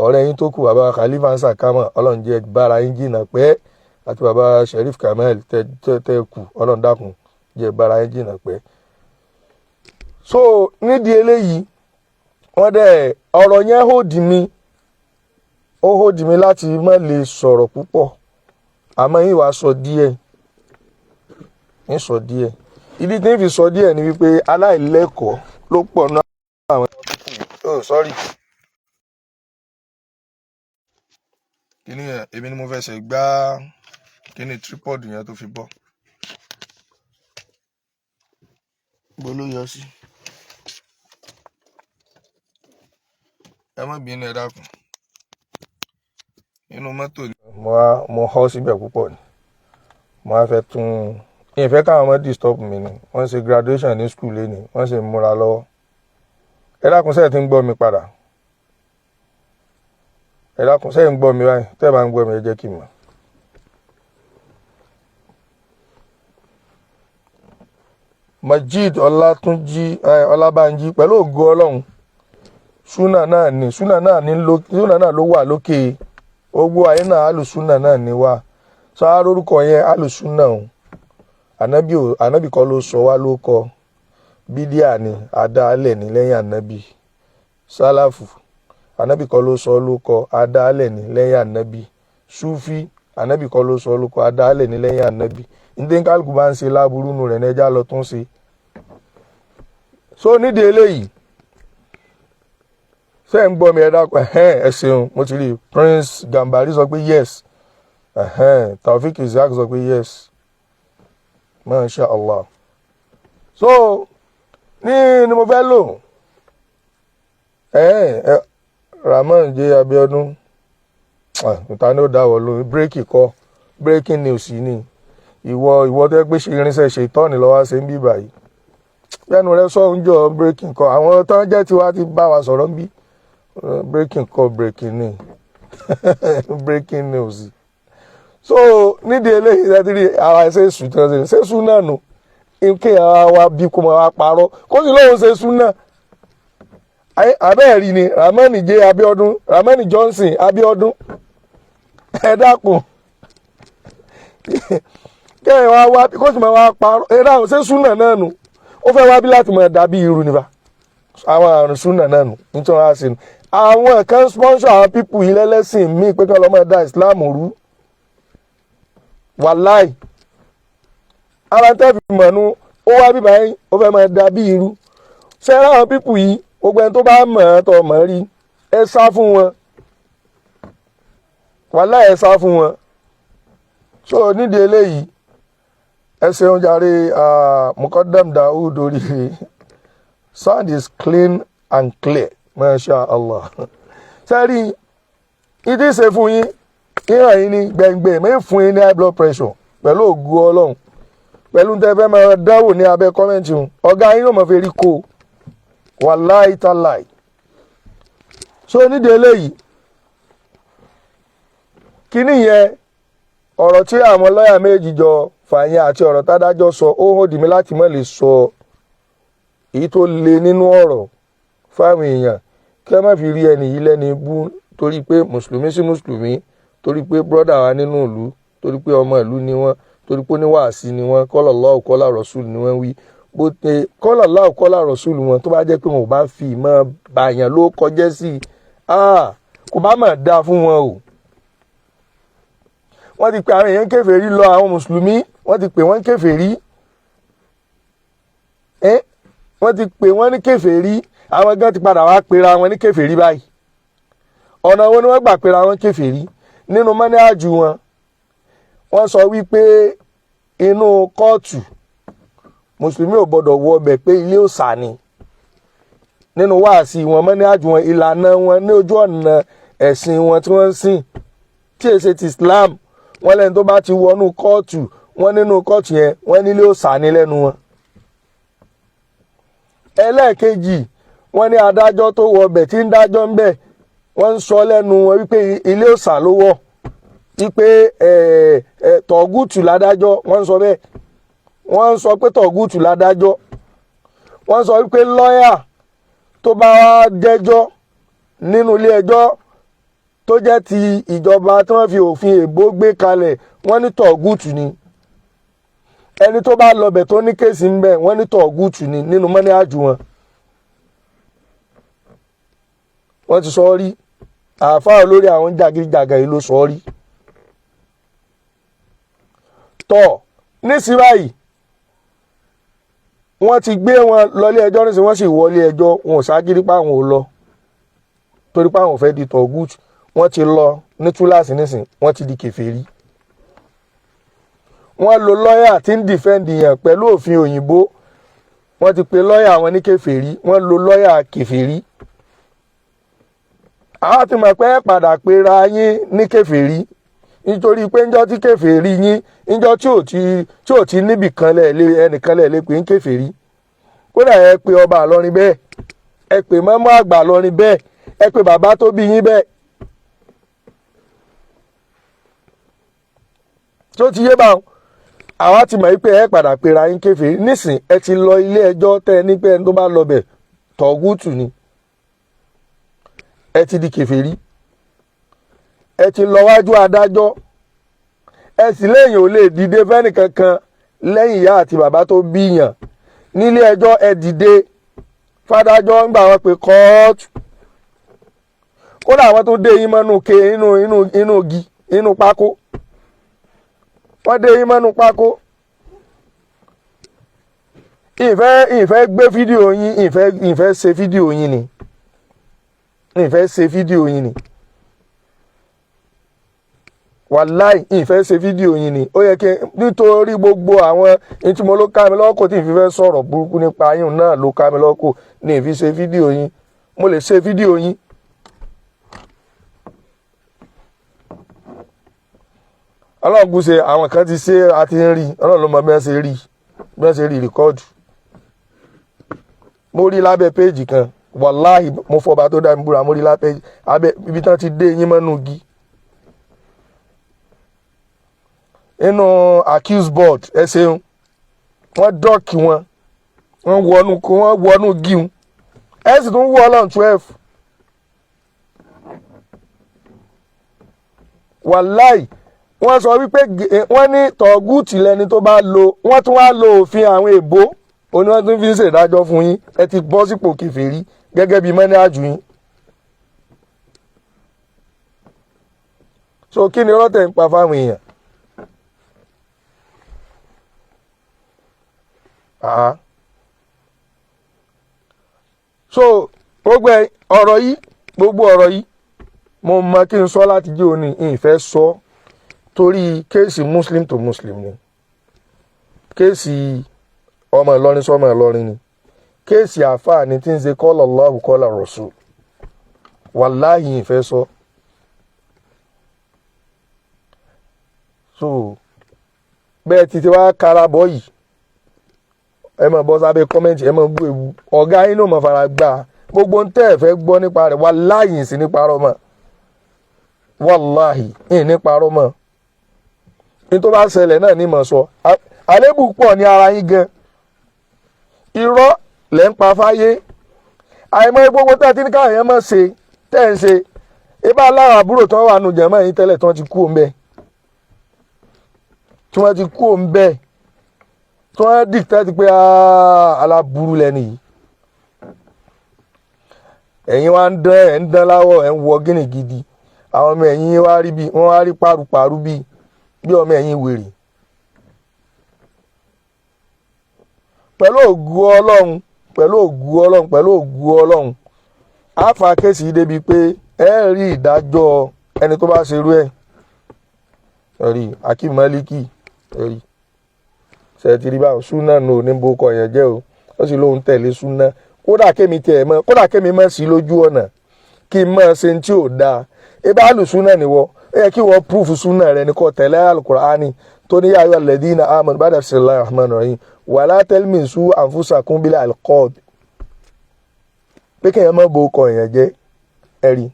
ọ̀rẹ́ yín tó kù bàbá Khalifa Sakama, Ọlọ́run jẹ́ bára yín jìnnà pẹ́, àti bàbá Sheriff Kamel tẹ́ kù, Ọlọ́run dákun jẹ́ bára yín jìnnà pẹ́. So nídìí eléyìí wọ́n dẹ̀ ọ̀rọ̀ yẹn ó hòdì mi láti má lè sọ̀rọ̀ púpọ̀, àmọ́ yín wàá sọ díẹ̀, ń sọ díẹ̀. Ìdí tí ń fi sọ díẹ̀ ni wípé aláìlẹ́kọ̀ọ́ ló pọ̀ náà àwọn sorry. Kíni yẹn èmi ni mo fẹsẹ̀ gbá kíni tripod yẹn tó fi bọ́. Bó ló yọ sí? Ẹ má bínú ẹ dákun. Inú mọ́tò ni mo họ́ síbẹ̀ púpọ̀ ni. Mo á fẹ́ tún ìfẹ́ káwọn ọmọ disturb mi ni. Wọ́n ṣe graduation ní school lé ní, wọ́n ṣe múra lọ́wọ́. Ẹ dákun sẹ́ẹ̀ tí ń gbọ́ mi padà. Ẹ dákun sẹ́ẹ̀ ń gbọ́ mi báyìí, tẹ́ ẹ bá ń gbọ́ mi ẹ jẹ́ kí n mọ̀. Majid Ọlábánjí pẹ̀lú ògo Ọlọ́run, súnà náà ló wà lókè ogbó ayé náà, alùsúnà náà ni wá. Sọ orúkọ yẹn alùsúnà o, ànábì kọ́ ló sọ wá ló kọ, bídíà ni àdáálẹ̀ ní lẹ́yìn ànábì. Sálàfù ànábì kọ́ ló sọ ló kọ, àdáálẹ̀ ní lẹ́yìn ànábì. Súfí ànábì kọ́ ló sọ ló kọ, àdáálẹ̀ ní lẹ́yìn ànábì. Ní kálukú bá ń ṣe láburú nù rẹ̀ ní ẹjá lọ tún ṣe. So nídìí eléyìí ṣé ń gbọ́ mi ẹ dákun ẹ ṣeun, mo ti rí Prince Gambari sọ pé yes, Taofik Isaac sọ pé yes, Masha Allah. So ni mo fẹ́ lò Rahman J Abiodun ìta ni ó dáwọ́ lórí bírèkì kọ́, breaking news ni ìwọ tó gbé ṣe irinṣẹ́ ṣe ìtọ́ni lọ́wọ́ ṣe ń bí báyìí. Lẹ́nu rẹ sọ ń jọ breaking kọ́, àwọn tán jẹ́ tiwa ti bá wa sọ̀rọ̀ ń bí. Breaking call breaking ni breaking news. So nídìí eléyìí látìrí àwọn ṣẹ́sù tí wọ́n ṣe ṣẹ́sù náà nù kí àwọn wa bí kó máa parọ́ kó sì lóun ṣẹ́sù náà. Abẹ́ẹ̀rí ni Ramani J Abiodun, Ramani Johnson Abiodun, ẹ dákun kẹ́hìn wá kó sì máa wá parọ́ ẹ dáhùn ṣẹ́sù náà nù. Ó fẹ́ wá bí láti máa dàbí irú níbà àwọn àrùn súnà náà nù nítorí wọ́n á ṣe nù. Àwọn kan sponsor àwọn pípù yìí lẹ́lẹ́sìn míì pé kí wọ́n máa da Islam rú. Wàláì ara tẹ́ fi mọ̀nú ó wá bíbá yín ó fẹ́ máa da bí irú. Ṣé àwọn pípù yìí gbogbo ẹni tó bá mọ̀ ẹ́ tọ́ mọ̀ rí ẹ sá fún wọn. Wàláì ẹ sá fún wọn. So nídìí eléyìí ẹ ṣeun jàre Mukaddam Daoud oríire. Sound is clean and clear, Masha Allah. Sẹ́rí ìdí ṣe fún yín ìhàn yín ní gbẹ̀ngbẹ̀ mẹ́ fún yín ní high blood pressure pẹ̀lú ògo Ọlọ́run pẹ̀lú tẹ́ fẹ́ máa dánwò ní abẹ́ kọ́mẹ́ǹtì hùn ọ̀gá yín yóò mọ̀ fẹ́ rí kó wàláì tàláì. So nídìí eléyìí kíní yẹn ọ̀rọ̀ tí àwọn lọ́ọ̀yà méjì jọ fàyẹn àti ọ̀rọ̀ tádájọ́ sọ ó hàn dì mí láti má lè sọ èyí tó le nínú ọ̀rọ̀ fáwọn èèyàn kí ẹ má fi rí ẹni yìí lẹ́ni bú torí pé mùsùlùmí sí mùsùlùmí, torí pé brọ́dà wa nínú ìlú, torí pé ọmọ ìlú ni wọ́n, torí pé oníwàásí ni wọ́n, qala Allahu qala Rasul ni wọ́n wí. Bó te qala Allahu qala Rasul wọn tó bá jẹ́ pé wọn ò bá fi ìmọ̀ bàyàn ló kọjẹ́ sí kò bá mà dáa fún wọn o. Wọ́n ti pè àwọn èèyàn kèfèrí lọ àwọn mùsùlùmí, wọ́n ti pè wọ́n kèfèrí. Wọ́n ti pè wọ́n ní kèfèrí, àwọn gan ti padà wá pera wọn ní kèfèrí báyìí. Ọ̀nà wo ni wọ́n gbà pera wọn kèfèrí? Nínú mọ́níhájù wọn wọ́n sọ wípé inú kóòtù mùsùlùmí ò gbọ́dọ̀ wọ ọbẹ̀ pé ilé òòṣà ni. Nínú wáàsí wọn mọ́níhájù wọn ìlànà wọn ní ojú ọ̀nà ẹ̀sìn wọn tí wọ́n ń sìn tí èsè ti Islam wọ́n lẹ́ni tó bá ti wọnú kóòtù wọ́n nínú kóòtù yẹn wọ́n nílé òòṣà ní lẹ́nu wọn. ẹlẹ́ẹ̀kejì wọ́n ní adájọ́ tó wọ ọbẹ̀ tí ń dájọ́ ń bẹ̀ wọ́n ń sọ lẹ́nu wọn wípé ilé òòṣà ló wọ̀ wípé tọ̀gùtù ládájọ́ wọ́n ń sọ bẹ́ẹ̀ wọ́n ń sọ pé tọ̀gùtù ládájọ́ wọ́n sọ wípé lọ́ọ̀yà tó bá wá dẹ́jọ́ nínú ilé ẹjọ́ tó jẹ́ ti ìjọba tí wọ́n fi òfin èbó gbé kalẹ̀ wọ́n ní tọ̀gùtù ni ẹni tó bá lọbẹ̀ tó ní kéèsì ń bẹ̀ wọ́n ní tọ̀gùtù ni nínú mọ́ní àjù wọn. wọ́n ti sọ rí àáfàá olórí àwọn jàgídíjàgà yìí ló sọ rí. tọ́ nísìnyí báyìí wọ́n ti gbé wọn lọlé ẹjọ́ nísìnyí wọ́n sì wọlé ẹjọ́ wọn ò ságídí pa àwọn ò lọ torí pé àwọn ò fẹ́ di tọ̀gùtù wọ́n ti lọ ní túláàsì nísìnyí wọ́n ti di kèfèrí. wọ́n lo lọ́ọ̀yà tí ń dìfẹ́ǹdì yẹn pẹ̀lú òfin òyìnbó wọ́n ti pe lọ́ọ̀yà wọn ní kèfèrí wọ́n lo lọ́ọ̀yà kèfèrí. àwọn ti mọ̀ pé ẹ padà pera yín ní kèfèrí nítorí pé ńjọ́ tí kèfèrí yín ńjọ́ tí ò ti níbì kan ẹnìkan lè pè ń kèfèrí. kódà ẹ pe ọba Ìlọrin bẹ́ẹ̀ ẹ pe mọ́mọ́ àgbà Ìlọrin bẹ́ẹ̀ ẹ pe bàbá tó bí yín bẹ́ẹ̀. tó ti yé báwọn àwa ti mọ̀ wípé ẹ padà pera yín kèfèrí nísìn ẹ ti lọ ilé ẹjọ́ tẹ́ ẹ ní pé ẹni tó bá lọ bẹ̀ tọ̀gùtù ni ẹ ti di kèfèrí ẹ ti lọ wájú adájọ́ ẹ sì lẹ́yìn ò lè dìde fẹ́ni kankan lẹ́yìn ìyá àti bàbá tó bíyàn nílé ẹjọ́ ẹ dìde fádájọ́ ń gbà wọ́n pé kóòtù kódà àwọn tó dé yín mọ́nú ke inú igi inú pákó wọ́n dé yín mọ́nú pákó. ìfẹ́ gbé fídíò yín ìfẹ́ ṣe fídíò yín ni ìfẹ́ ṣe fídíò yín ni wàláì ìfẹ́ ṣe fídíò yín ni ó yẹ kí nítorí gbogbo àwọn ìtumọ̀ ló ká mi lọ́kọ̀ tí ìfẹ́ sọ̀rọ̀ burúkú nípa yín náà ló ká mi lọ́kọ̀ ní ìfi ṣe fídíò yín mo lè ṣe fídíò yín. ọlọ́run kù ṣe àwọn kan ti ṣe àti ń rí ọlọ́run ló mọ bí wọ́n ṣe rí rìkọ́ọ̀dù mo rí lábẹ́ péèjì kan wàláhì mo fọba tó dá mi búra mo rí lábẹ́ ibi tán ti dé yín mọ́nú igi inú accuse board ẹ ṣeun wọ́n dọ́ọ̀kì wọ́n wọnú gíun ẹ sì tún wọ ọlọ́run 12 wàláhì wọ́n sọ wípé wọ́n ní tọ̀gùtì lẹni tó bá lo wọ́n tún wá lo òfin àwọn èbó òní wọ́n tún fi ń ṣèdájọ́ fún yín ẹ ti bọ́ sípò kèfèrí gẹ́gẹ́ bí mọ́ní àjù yín. so kí ni rọ́tẹ̀ ń pa fáwọn èèyàn. so gbogbo ọ̀rọ̀ yìí mo mọ kí n sọ láti jẹ́ òní ìfẹ́ sọ torí kéèsì muslim to muslim ni kéèsì ọmọ Ìlọrin sọmọ Ìlọrin ni kéèsì àáfàá ni tí ń ṣe kọ́lọ̀ Allahu kọ́lọ̀ Rasul wàláhì ìfẹ́ sọ. so bẹ́ẹ̀ ti wá karabọ́ yìí ẹ máa bọ́ sábẹ́ kọ́mẹ́ǹtì ẹ máa bú ewu ọ̀gá yín náà máa fara gbà gbogbo ń tẹ́ ẹ̀ fẹ́ gbọ́ nípa rẹ̀ wàláhì sí nípa rọ́ mọ́ wàláhì nípa rọ́ mọ́ ní tó bá ṣẹlẹ̀ náà ní mọ̀ sọ àlébù pọ̀ ní ara yín gan irọ́ lẹ́ ń pa fáyé àìmọ́ gbogbo tẹ́ ẹ ti ní káwọn yẹn mọ̀ ṣe tẹ́ ẹ ń ṣe ibà láwọn àbúrò tó wà nù jẹ̀mọ́ yín tẹ́lẹ̀ tí wọ́n ti kú òun bẹ́ẹ̀ tí wọ́n dìtẹ́ ti pé aláburú lẹ́nu yìí ẹ̀yin wá ń dán láwọ̀ ẹ̀ ń wọ gíní gidi àwọn ọmọ ẹ̀yìn wọ́n wá rí pàrùpàrù bí ọmọ ẹ̀yìn wèrè. pẹ̀lú ògùn ọlọ́run á fa kéèsì yìí débi pé ẹ rí ìdájọ́ ẹni tó bá ṣerú ẹ̀ rí Akeem Maliki rí ṣètìrí báwọn súnà nù ní boko yẹn jẹ́ o ó sì lóun tẹ̀lé súnà kódà kémi mọ́ sí lójú ọ̀nà kí n mọ́ ṣe tí ò dáa ebá àlùsúnà nìwọ ẹ kí wọ́n proof súnà rẹ ní kò tẹ̀lé alukur'ani tó ní yáyọ alladhina amanu ba'da bismillahir rahmanir rahim wala talmisu anfusakum bil alqab pé kéèyàn má bo ọkọ èèyàn jẹ́ ẹ̀rí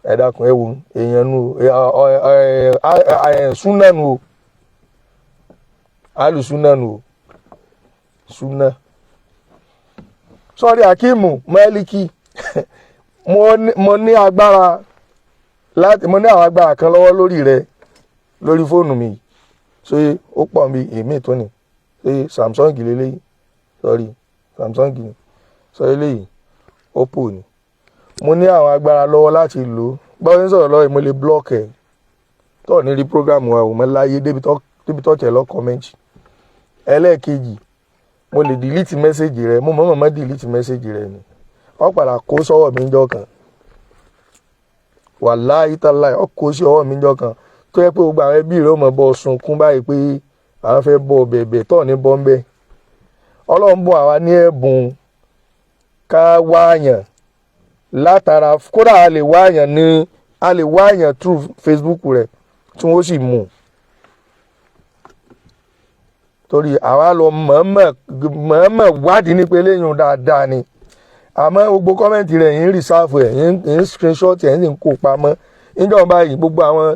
ẹ dákun ẹ wo èèyàn nu súnà nu o alùsúnà nu o súnà sọ́rí Akimu Maliki mo ní agbára mo ní àwọn agbára kan lọ́wọ́ lórí rẹ lórí fóònù mi ṣé ó pọ̀ bí èmi tó ní ṣé Samsung lélẹ́yìí sọ́rí Samsung ni sọ eléyìí Oppo ni mo ní àwọn agbára lọ́wọ́ láti lò ó báwo ní sọ̀rọ̀ lọ́wọ́ mo lè block ẹ̀ tó ní rí program wa ò mọ́ láyé débi tó tẹ̀ lọ́ kọ́mẹ́ǹtì ẹlẹ́ẹ̀kejì mo lè delete message rẹ mo mọ̀ delete message rẹ ni wọ́n padà kó sọ́wọ́ mi jọ kan wàláhí tàláhí ó kó sí ọwọ́ mi jọ kan tó yẹ pé gbogbo àwọn ẹbí rẹ ó mọ̀ bọ́ sunkún báyìí pé àwọn fẹ́ bọ́ bẹ̀bẹ̀ tó ní bọ́m̀bẹ́ ọlọ́run bọ́ àwa ní ẹ̀bùn ká wáyàn látara kódà a lè wáyàn through Facebook rẹ tí wọ́n sì mú torí àwa lọ mọ̀ọ́mọ̀ wádìí ní pé léyìn dáadáa ni àmọ́ gbogbo kọ́mẹ́ǹtì rẹ̀ yìí ń rìsáàfù ẹ̀ yìí ń screenshot ẹ̀ yìí ń kó pamọ́ níjọba báyìí gbogbo àwọn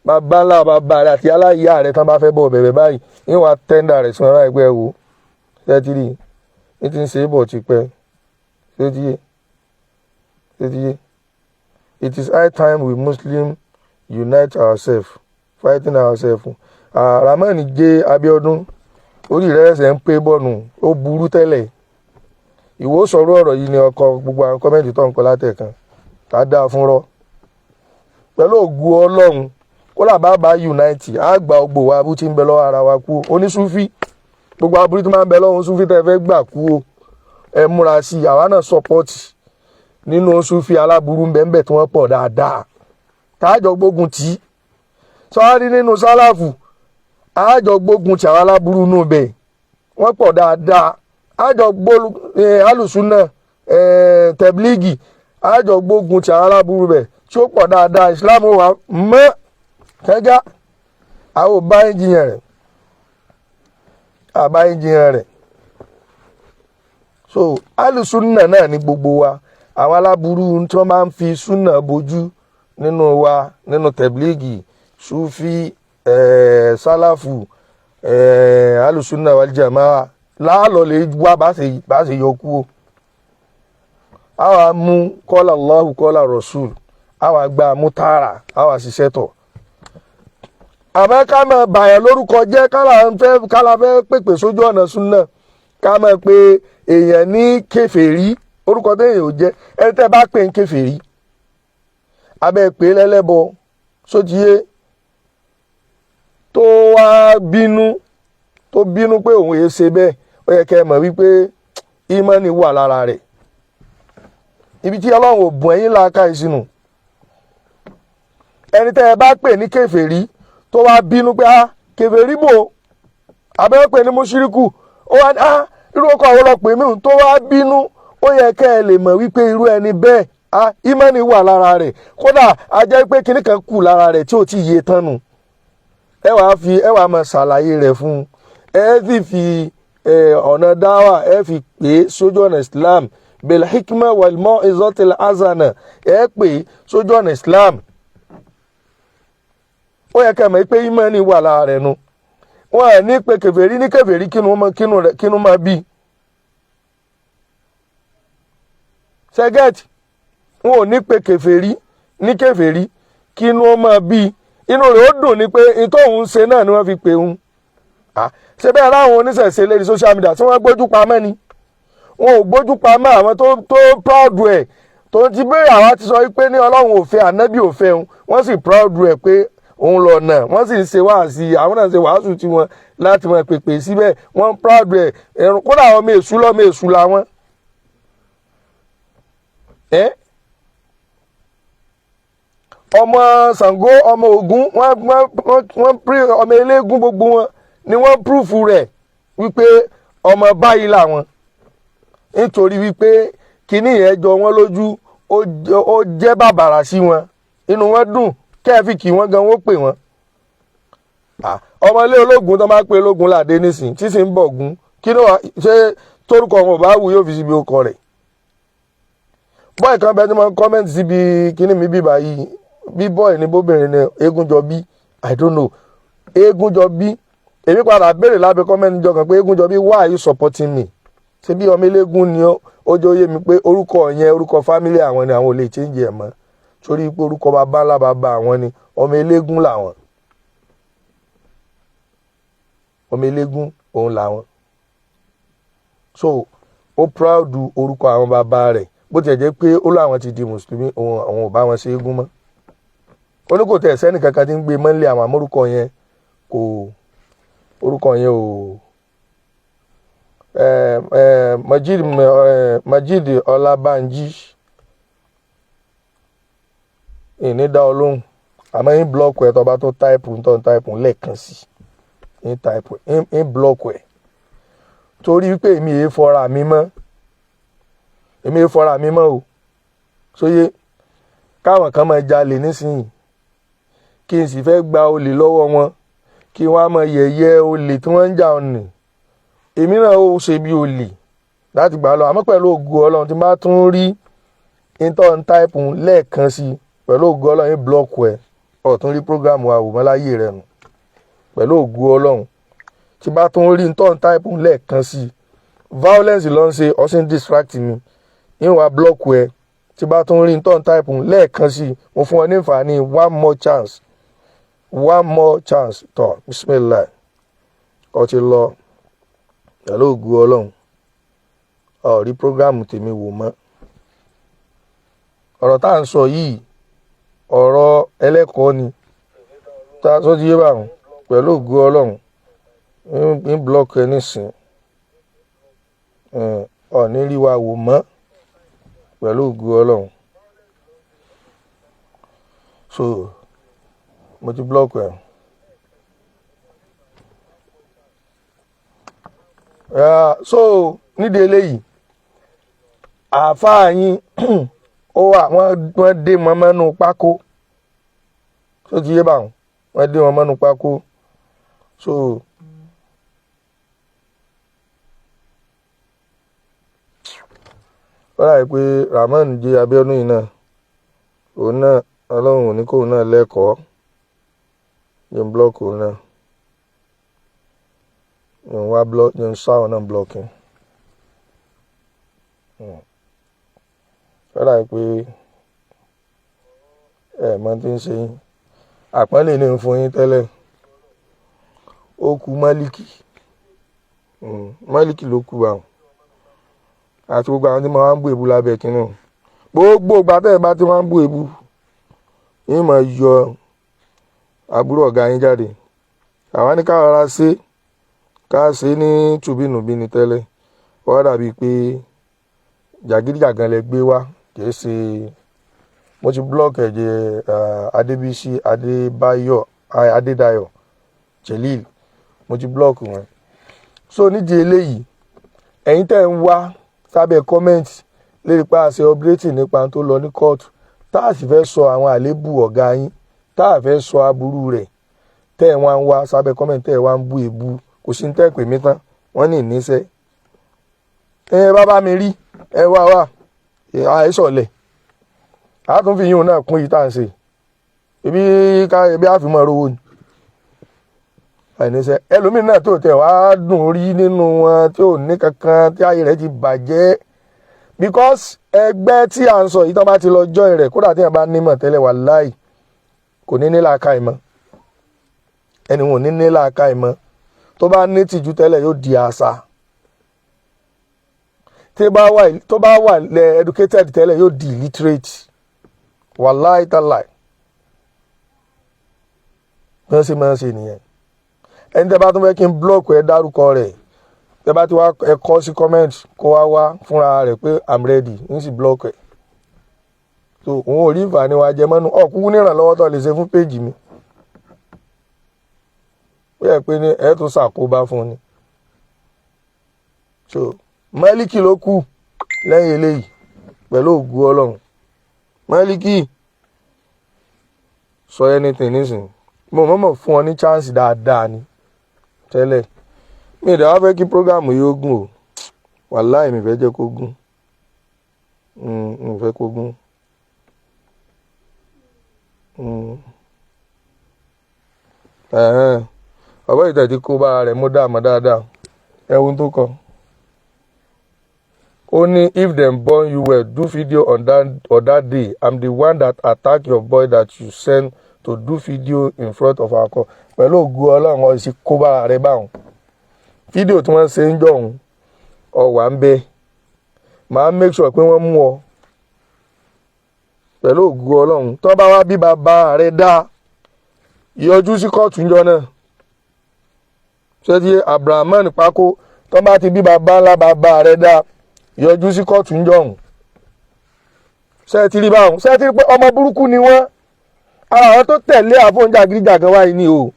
babalá bàbá rẹ̀ àti aláìyá rẹ̀ tán bá fẹ́ bọ̀ bẹ̀bẹ̀ báyìí yìí wà tẹ́ndà rẹ̀ sí wọn láì pẹ́ wò ṣẹ́tìrì ní ti ń ṣe é bọ̀ tipẹ́ ṣẹ́tìyé it is high time we Muslims unite ourselves fighting ourselves Ramani J Abiodun orí rẹ̀ ẹsẹ̀ ń pé bọ́ọ̀nù ó burú tẹ́lẹ̀ ìwọ sọ̀rọ̀ ọ̀rọ̀ yìí ni ọkọ̀ gbogbo àwọn kọ́mẹ́ǹtì tó ń kọ látẹ̀kan ká dáa fún rọ́ pẹ̀lú ògùn ọlọ́run kó làbá bá unite á gba ogbò wa bó ti ń bẹ lọ́wọ́ ara wa kú onísúfí gbogbo aburú tó máa ń bẹ lọ́wọ́ súfí tẹ́ fẹ́ gbà kú o ẹ múra sí i àwa náà sọpọ́tì nínú súfí aláburú bẹ́ẹ̀ tí wọ́n pọ̀ dáadáa táàjọ gbógun tì í sọ́ọ́rí nínú sálàfù àjọ gbógun tí àwọn aláburú nù bẹ́ẹ̀ wọ́n pọ̀ dáadáa àjọ gbógun alùsùnà tẹ̀blígì àjọ gbógun tí àwọn aláburú bẹ́ẹ̀ tí ó pọ̀ dáadáa Islam wà mọ́ kẹ́gá àwọn bá ẹnjìyàn rẹ̀ so alùsùnà náà ní gbogbo wa àwọn aláburú tí wọ́n máa ń fi súnà bojú nínú wa nínú tẹ̀blígì sufi sálàfù alùsùnà wàlìjàmáà láàlọ́ lè wá bá ṣe yọkú o àwa mú kọ́lá Allahu kọ́lá Rasul àwa gba mú tààrà àwa ṣiṣẹ́ tọ̀ àmọ́ ká máa bàyàn lórúkọ jẹ́ kálá fẹ́ pèpè sójú ọ̀nà súnà ká máa pe èèyàn ní kèfèrí orúkọ téèyàn ò jẹ́ ẹni tẹ́ bá pè ń kèfèrí abẹ́ pè lẹ́lẹ́bọ sótìyé tó wá bínú pé òun èé ṣe bẹ́ẹ̀ ó yẹ kẹ́ ẹ mọ̀ wípé ìmánì wà lára rẹ̀ ibi tí ọlọ́run ò bùn ẹ̀yìn làákà ìsinú ẹni tẹ́ ẹ bá pè ní kèfèrí tó wá bínú pé kèfèrí bò abẹ́ pè ní mùṣírikù ó wá ní irú ọkọ̀ àwọn ọlọ́pẹ̀ mi tó wá bínú ó yẹ kẹ́ ẹ lè mọ̀ wípé irú ẹni bẹ́ẹ̀ ìmánì wà lára rẹ̀ kódà a jẹ́ pé kinní kan kù lára rẹ̀ tí ò tí ì yé tán nù ẹ wàá máa ṣàlàyé rẹ̀ fún un ẹ sì fi ọ̀nà dáwà ẹ fi pè é sójú ọ̀nà Islam bil hikma wal mau'izatil hasana ẹ pè é sójú ọ̀nà Islam ó yẹ kẹ́ mọ̀ pé ìmánì wà lára rẹ̀ nu wọn ẹ̀ ní pé kèfèrí ní kèfèrí kínú máa bí ṣẹ́gẹ́tì wọn ò ní pé kèfèrí ní kèfèrí kínú máa bí inú rẹ̀ ó dùn ní pé ìtòhún ṣe náà ni wọ́n fi pè ń ṣe bẹ́ẹ̀ láwọn oníṣẹ̀ṣe lérí social media tí wọ́n gbójú pamọ́ ni wọn ò gbójú pamọ́ àwọn tó proud ẹ̀ tó ti bẹ́ẹ̀ àwa ti sọ pé ní ọlọ́run ò fẹ́ ànábì ò fẹ́ wọ́n sì proud ẹ̀ pé òun lọ náà wọ́n sì ń ṣe wáàsí àwọn náà ṣe wàásù tiwọn láti mọ pèpè síbẹ̀ wọ́n proud ẹ̀ ẹ̀rùn kódà ọmọ èṣù làwọn. ọmọ Ṣàngó ọmọ Ògún wọ́n ọmọ eléégún gbogbo wọn ni wọ́n púrúfù rẹ̀ wípé ọmọ báyìí làwọn nítorí wípé kíní yẹn jọ wọ́n lójú ó jẹ́ bàbàrà sí wọn inú wọn dùn kẹ́ẹ̀fì kí wọ́n gan wọ́n pè wọ́n. ọmọ ilé ológun tó máa pe ológun làdé nísìn tí sì ń bọ̀ gún kí ló wà ṣé torúkọ wọn ò bá wù yóò fi síbi okọ rẹ̀. bọ́ọ̀ kan bẹ́ẹ̀ tí wọ́n kọ́mẹ́ǹtì síbi kíní mi bíbá yìí bí bọ́ọ̀ ní bóbìnrin ni Egunjọbí I don't know Egunjọbí èmi padà béèrè lábẹ́ kọ́mẹ́ǹtì jọ kan pé Egunjọbí why are you supporting me ṣé bí ọmọ eléégún ni ó jẹ́ òye mi pé orúkọ yẹn orúkọ fámílì àwọn ni àwọn ò lè change ẹ̀ mọ́ torí pé orúkọ bàbá ńlá bàbá àwọn ni ọmọ eléégún làwọn ọmọ eléégún òun làwọn so ó proud orúkọ àwọn bàbá rẹ̀ bó tiẹ̀ jẹ́ pé ó láwọn ti di mùsùlùmí àwọn ò bá wọn ṣe égún mọ́ ó ní kò tẹ̀ sẹ́nì kankan tí ń gbé mọ́lẹ̀ àwọn amórúkọ yẹn kò orúkọ yẹn ò Majid Ọlábánjí ìní dá ọ lóhùn àmọ́ ń blọ́ọ̀kù ẹ̀ tó bá tó táìpù lẹ́ẹ̀kan sí ń táìpù ń blọ́ọ̀kù ẹ̀ torí wípé èmi èé fọ́ra mi mọ́ o sóyè káwọn kan máa jalè nísìnyí kí n sì fẹ́ gba olè lọ́wọ́ wọn kí wọ́n á máa yẹ̀yẹ́ olè tí wọ́n ń jà ọ̀nì èmi náà ó ṣe bí olè láti gbà lọ àmọ́ pẹ̀lú ògo Ọlọ́run tí n bá tún rí intern type lẹ́ẹ̀kan sí pẹ̀lú ògo Ọlọ́run yìí blọ́ọ̀kù ẹ̀ ọ̀tún rí prógrámù àwòmọ́láyé rẹ̀ nù pẹ̀lú ògo Ọlọ́run tí n bá tún rí intern type lẹ́ẹ̀kan sí violence ló ń ṣe ọ̀sìn distract mi yín wá blọ́ọ̀kù ẹ̀ tí n bá tún rí intern type lẹ́ẹ̀kan sí mo fún ọ ní ìfàní one more chance tán bismillah ọ ti lọ pẹ̀lú ògo Ọlọ́run ọ̀rí prógrámù tèmi wò mọ́ ọ̀rọ̀ tá à ń sọ yìí ọ̀rọ̀ ẹlẹ́kọ̀ọ́ ni tá a sọ ti yé báwọn pẹ̀lú ògo Ọlọ́run ń blọ́ọ̀kì ẹ nísìn ọ̀ní rí wa wò mọ́ pẹ̀lú ògo Ọlọ́run so mo ti blọ́ọ̀kì ẹ. So nídìí eléyìí àáfàá yín ó wà wọ́n dé wọn mọ́nú pákó tó ti yé báwọn wọ́n dé wọn mọ́nú pákó so ó rà pé Rahman jẹ́ Abíọ́dún yìí náà òun náà Ọlọ́run ò ní kóun náà lẹ́kọ̀ọ́ ní blọ́ọ̀kì òun náà ní wá blọ́ọ̀kì ní sáwọn náà blọ́ọ̀kì ó rà pé mọ tí ń ṣe yín àpọ́nlé ní fún yín tẹ́lẹ̀ ó kù Málíkì ló kù àwọn àti gbogbo àwọn tí wọ́n ń bú èbú lábẹ́ kínú gbogbo ìgbà tẹ́ bá tí wọ́n ń bú èbú yín máa yọ àbúrò ọ̀gá yín jáde àwọn ní káwọn ara ká ṣe ní tùbínùbíni tẹ́lẹ̀ wọ́n dàbí pé jàgídíjàgan lẹ gbé wá kìí ṣe mo ti blọọkì ẹ̀jẹ̀ Adébísí Adédayọ̀ Jelil mo ti blọọkì wọn so nídìí eléyìí ẹ̀yin tẹ́ ń wá sábẹ́ kọ́mẹ́ǹtì lérí pa àṣẹ ọbírẹ́tì nípa tó lọ ní kóòtù tá a sì fẹ́ sọ àwọn àléébù ọ̀gá yín tá a fẹ́ sọ aburú rẹ̀ tẹ́ ẹ̀ wá ń wá sábẹ́ kọ́mẹ́ǹtì tẹ́ ẹ̀ wá ń bú èbú kò sí ní tẹ́ pè mí tán wọ́n ní ìníṣẹ́ bàbá mi rí wá àìsọ̀lẹ̀ a tún fi yín náà kún yìí tá à ń ṣe ebi àfimọ́ rówó ni àìníṣẹ́ ẹlòmíín náà tó tẹ̀ wá dùn rí nínú wọn tí ò ní kankan tí ayé rẹ̀ ti bàjẹ́ because ẹgbẹ́ tí à ń sọ yìí tó bá ti lọ join rẹ̀ kódà tí yẹn bá nímọ̀ tẹ́lẹ̀ wàláhì kò ní ní làákàyè mọ́ ẹni wọn ò ní ní làákàyè mọ́ tó bá ní tìjú tẹ́lẹ̀ yóò di àṣà tó bá wà educated tẹ́lẹ̀ yóò di illiterate wàláhì tàláhì bí wọ́n ṣe máa ń ṣe nìyẹn ẹni tẹ́ bá tún fẹ́ kí n blọ́ọ̀kù ẹ dárúkọ rẹ̀ tẹ́ bá ti wá ẹ kọ sí comment kó wá fúnra rẹ̀ pé I'm ready ń sì blọ́ọ̀kù ẹ so òun ò rí ìfàní wa jẹ mọ́nú ọ̀kúnkún nírànlọ́wọ́ tó lè ṣe fún péjì mi ó yẹ pé ní ẹ tún ṣàkóbá fún ni so Málíkì ló kù lẹ́yìn eléyìí pẹ̀lú ògo Ọlọ́run Málíkì sọ anything nísìn mo mọ̀ fún ọ ní chance dáadáa ni tẹ́lẹ̀ mi ìdá wá fẹ́ kí prógámù yóò gùn o wàláì mi fẹ́ jẹ́ kó gùn mi fẹ́ kó gùn ọ̀bọ̀ ìtẹ̀tí kó bára rẹ̀ mú dáàmú dáadáa ẹ̀hún tó kọ. Only if them born you well, do video on that day. I'm the one that attack your boy that you send to do video in front of our call. Pẹ̀lú ògo Ọlọ́run ó sì kó bára rẹ̀ báwọn. Fídíò tí wọ́n ṣe ń jọ̀hún ọ̀wà ń bẹ. Màá make sure pé wọ́n mú ọ. Pẹ̀lú ògo Ọlọ́run tó bá wá bí bàbá rẹ̀ dá yọjú sí kóòtù ńjọ́ náà. Ṣé ti Abrahaman Pákó tó bá ti bí bàbá ńlá bàbá rẹ̀ dá yọjú sí kóòtù ń jọ̀hún ṣe ti rí báwọn ṣe ti rí pé ọmọ burúkú ni wọ́n ara àwọn tó tẹ̀lé Alfa Onijagidi Jagan wáyé ni o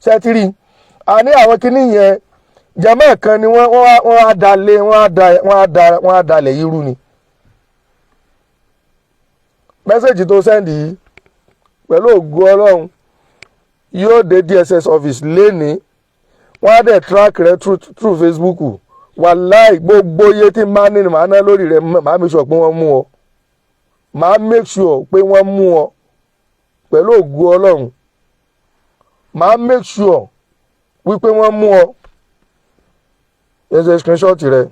ṣe ti rí a ní àwọn kinní yẹn jàmáà kan ni wọ́n á dalẹ̀ wọ́n á dalẹ̀ yìí rú ni mẹ́sẹ̀jì tó sẹ́ndì yìí pẹ̀lú ògo Ọlọ́run yóò dé DSS office lénìí wọ́n á dẹ̀ track rẹ through Facebook wàláì gbogbo iye tí máa ní màá ná lórí rẹ̀ màá make sure pé wọ́n mú ọ màá make sure pé wọ́n mú ọ pẹ̀lú ògo Ọlọ́run màá make sure wípé wọ́n mú ọ ẹsẹ̀ screenshot rẹ̀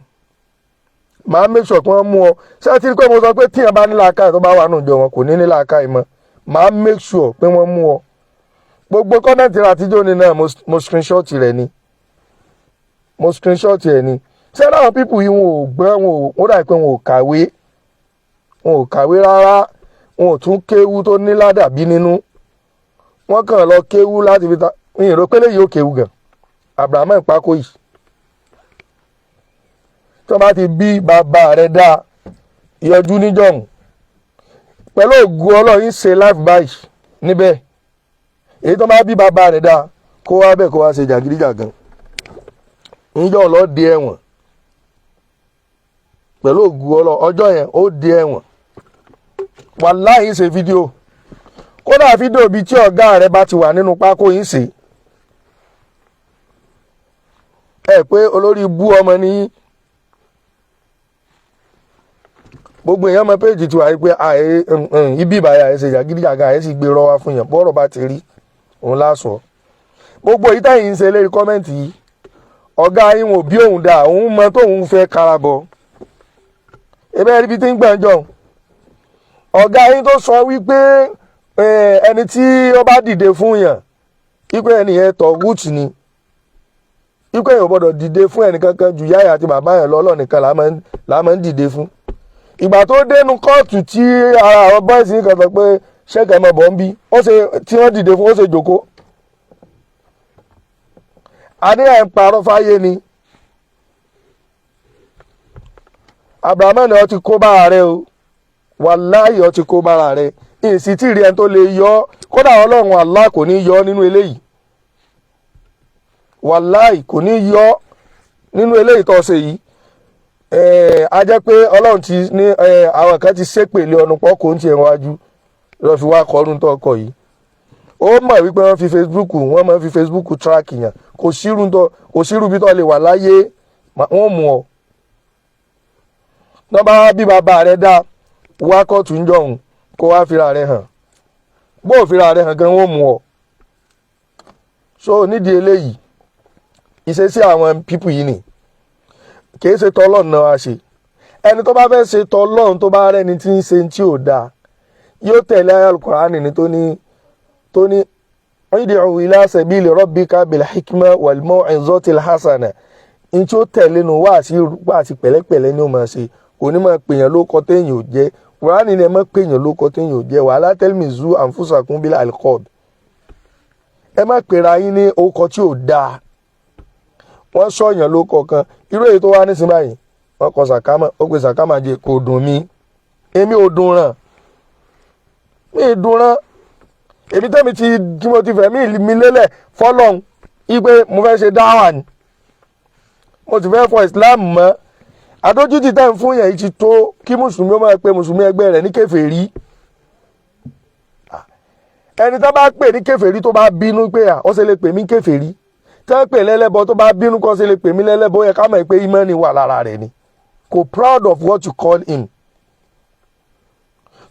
màá make sure pé wọ́n mú ọ ṣé tí pé mo sọ pé tíyẹn bá ní làákàyè tó bá wà nù jọ wọn kò ní làákàyè mọ́ màá make sure pé wọ́n mú ọ gbogbo kọ́nẹ́ǹtì àtijọ́ ni náà mo screenshot rẹ̀ ni mo screenshot ẹ̀ ni ṣé láwọn pípù yìí wọn ò gbọ́ wọn ò dà pé wọn ò kàwé rárá wọn ò tún kéwú tó ní ládàbí nínú wọn kàn lọ kéwú láti fi ta ìyìn rò pé léyìí ó kéwú gan Abrahamu Pákó yìí tó bá ti bí bàbá rẹ̀ dá yọjú níjọ̀hún pẹ̀lú ògo Ọlọ́run ṣe life báyìí níbẹ̀ èyí tó bá bí bàbá rẹ̀ dá kó wá bẹ́ẹ̀ kó wá ṣe jàgídíjàgan níjọ́ lọ di ẹ̀wọ̀n pẹ̀lú ògo Ọlọ́run ọjọ́ yẹn ó di ẹ̀wọ̀n wàláhì ṣe fídíò kódà fídíò bíi tí ọ̀gá rẹ̀ bá ti wà nínú pákó yìí ṣe ẹ pé olórí bú ọmọ ní gbogbo èèyàn mọ péjì tí wà yìí pé ibi ìbàyà ẹ ṣe jàgídíjàgan ẹ sì gbé rọwá fún yàn bọ́rọ̀ bá ti rí òun lásọ gbogbo èyí táyì ń ṣe lérí kọ́mẹ́ǹtì yìí ọ̀gá yín wò bí òun dà òun mọ tóun fẹ́ karabọ̀ ebe ẹ̀rí bí tí ń gbọ̀njọ́ ọ̀gá yín tó sọ wípé ẹni tí ó bá dìde fún yàn wípé ẹni yẹn tọ̀ gúùtù ni wípé èèyàn gbọ́dọ̀ dìde fún ẹnì kankan ju yáyà àti bàbá yẹn lọ́lọ́ nìkan là máa ń dìde fún ìgbà tó dénú kóòtù tí ara àwọn bọ́ìsì kan sọ pé ṣẹ́kẹ̀ mọ̀ bọ́ ń bí tí wọ́n dìde fún ó ṣe jòkó àníyàn ń parọ́ fáyé ni Abrahamu ni ó ti kó bára rẹ o wàláhì ó ti kó bára rẹ ìsì tí ìrìn ẹni tó lè yọ kódà Ọlọ́run Allah kò ní yọ nínú eléyìí wàláhì kò ní yọ nínú eléyìí tó ṣe yìí a jẹ́ pé Ọlọ́run ti ní àwọn kan ti ṣépèlé ọ̀nà pọ̀ kò ń tiẹ̀ wájú lọ fi wá kọrún tó kọ yìí ó mọ̀ wípé wọ́n máa fi Facebook track yàn kò sírú bí tó lè wà láyé wọ́n mú ọ náà bá bí bàbá rẹ̀ dá wá kóòtù ń jọ̀hún kó wá fira rẹ̀ hàn bó fira rẹ̀ hàn gan wọ́n mú ọ so nídìí eléyìí ìṣesí àwọn pípù yìí ni kìí ṣe tọ́lọ́run náà wá ṣe ẹni tó bá fẹ́ ṣe tọ́lọ́run tó bá rẹ́ni tí ń ṣe tí ò dáa yóò tẹ̀lé Al-Qur'ani ní tó ní ud'u ila sabili rabbika bil hikma wal maw'izatil hasana ní tí ó tẹ̀lé nu wá sí pẹ̀lẹ́pẹ̀lẹ́ ni ó máa ṣe kò ní máa pèèyàn lóko téèyàn ò jẹ́ Qur'ani ni ẹ má pèèyàn lóko téèyàn ò jẹ́ wala talmizu anfusakum bil alqab ẹ má pèrà yín ní orúkọ tí ò dáa wọ́n sọ̀yàn lóko kan irú èyí tó wá nísìnyí báyìí wọ́n kọ Sakama ó pe Sakama jẹ kò dùn mí èmi ò dùn ràn mí dùn ràn èmi tẹ́mi tí mo ti fẹ́ mi lélẹ̀ fọ́lọ́hún ipe mo fẹ́ ṣe dáwà ni mo ti fẹ́ fọ Islam mọ́ àdójútì tẹ́ ń fún yẹn ti tó kí mùsùlùmí ó máa pe mùsùlùmí ẹgbẹ́ rẹ̀ ní kèfèrí ẹni tó bá pè ní kèfèrí tó bá bínú pé ó ṣe lè pè mí kèfèrí, tó pè lẹ́lẹ́bọ tó bá bínú kó ṣe lè pè mí lẹ́lẹ́bọ, yẹ ká mọ̀ pé ìmánì wà lára rẹ̀ ni. Kò proud of what you call him.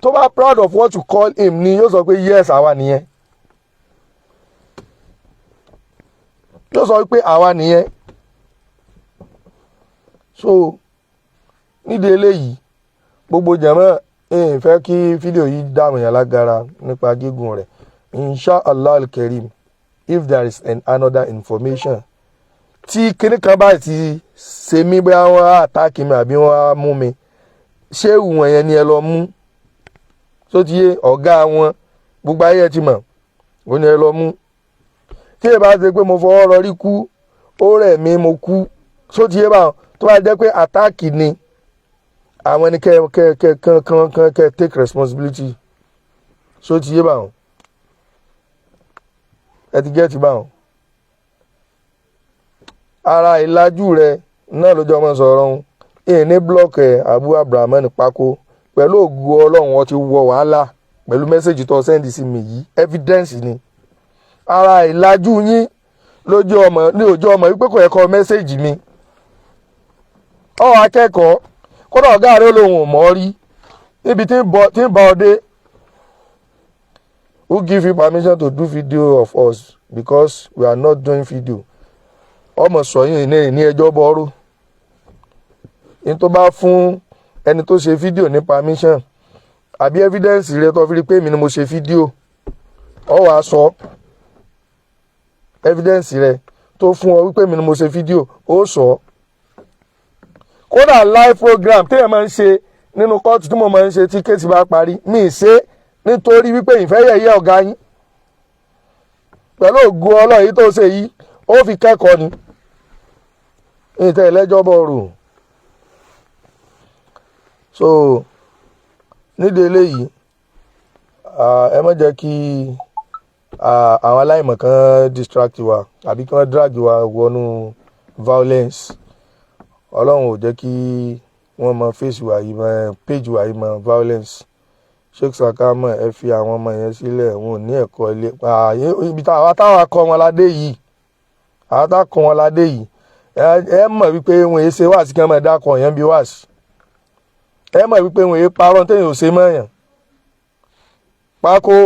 Tó bá proud of what you call him ni yóò sọ pé yes àwa nìyẹn. Yóò sọ pé àwa nìyẹn. So nídìí eléyìí gbogbo jàmáà fẹ́ kí fídíò yìí dáhùn yàn lágara nípa gígùn rẹ̀. Inshallah al-Karim, if there is another information tí kíní kan báyìí ti ṣe mí bóyá wọ́n á àtáàkì mi àbí wọ́n á mú mi, ṣé ìwọ̀n yẹn ni ẹ lọ mú. Só ti yé ọ̀gá wọn gbogbo ayé ti mọ̀ ó ní ẹ lọ mú. Tí ẹ bá ṣe pé mo fọwọ́ rọrí kú, ó rẹ̀ mí mo kú, só ti yé báwọn, tó bá jẹ́ pé àtáàkì ni àwọn ẹni kẹ́ take responsibility. Só ti yé báwọn, ẹ ti gẹ́ẹ̀tì báwọn. Ara ìlàjú rẹ̀ náà lójọ́ ọmọ sọ̀rọ̀ ohun ní blọ́ọ̀kì Abu Abrahman Pako pẹ̀lú ògo Ọlọ́run wọn ti wọ wàhálà pẹ̀lú mẹ́sẹ̀jì tó sẹ́ndì sí mi yìí, evidence ni. Ara ìlàjú yín lójú ọmọ wípé kò yẹ kó mẹ́sẹ̀jì mi. Akẹ́kọ̀ọ́ kódà ọ̀gá rẹ̀ lòun ò mọ̀ rí níbi tí ń bá ọ dé. Who give you permission to do video of us because we are not doing video? Ọmọ sọyìn ní ẹjọ́ bọ́ọ̀rù. In tó bá fún ẹni tó ṣe fídíò ní permission àbí evidence rẹ̀ tó fi rí pé mi ni mo ṣe fídíò, ó wá sọ evidence rẹ̀ tó fún ọ wípé mi ni mo ṣe fídíò, ó sọ. Kódà live program téèyàn máa ń ṣe nínú kóòtù tí mo máa ń ṣe tí kéèsì bá parí, mi ṣe nítorí wípé ìfẹ́ yẹ̀yẹ́ ọ̀gá yín. Pẹ̀lú ògo Ọlọ́run yìí tó ṣe yìí ó fi kẹ́kọ̀ọ́ ni. Ìtẹ́ ìlẹ́jọ́ bọ̀rù. So nídìí eléyìí ẹ má jẹ́ kí àwọn aláìmọ̀ kan distract wa àbí kí wọ́n drag wa wọnú violence. Ọlọ́run ò jẹ́ kí wọ́n mọ face wa yìí mọ page wa yìí mọ violence. Sheikh Sakama ẹ fi àwọn ọmọ yẹn sílẹ̀, wọn ò ní ẹ̀kọ́ ilé. Ibi táwa kọ́ wọn ládé yìí, àwọn tá kọ́ wọn ládé yìí, ẹ mọ̀ wípé wọn èé ṣe wáàsí kí wọ́n máa dákọ̀ yẹn bí wáàsí. Ẹ mọ̀ wípé wọn èé parọ́ téèyàn ò ṣe mọ́yàn. Pákó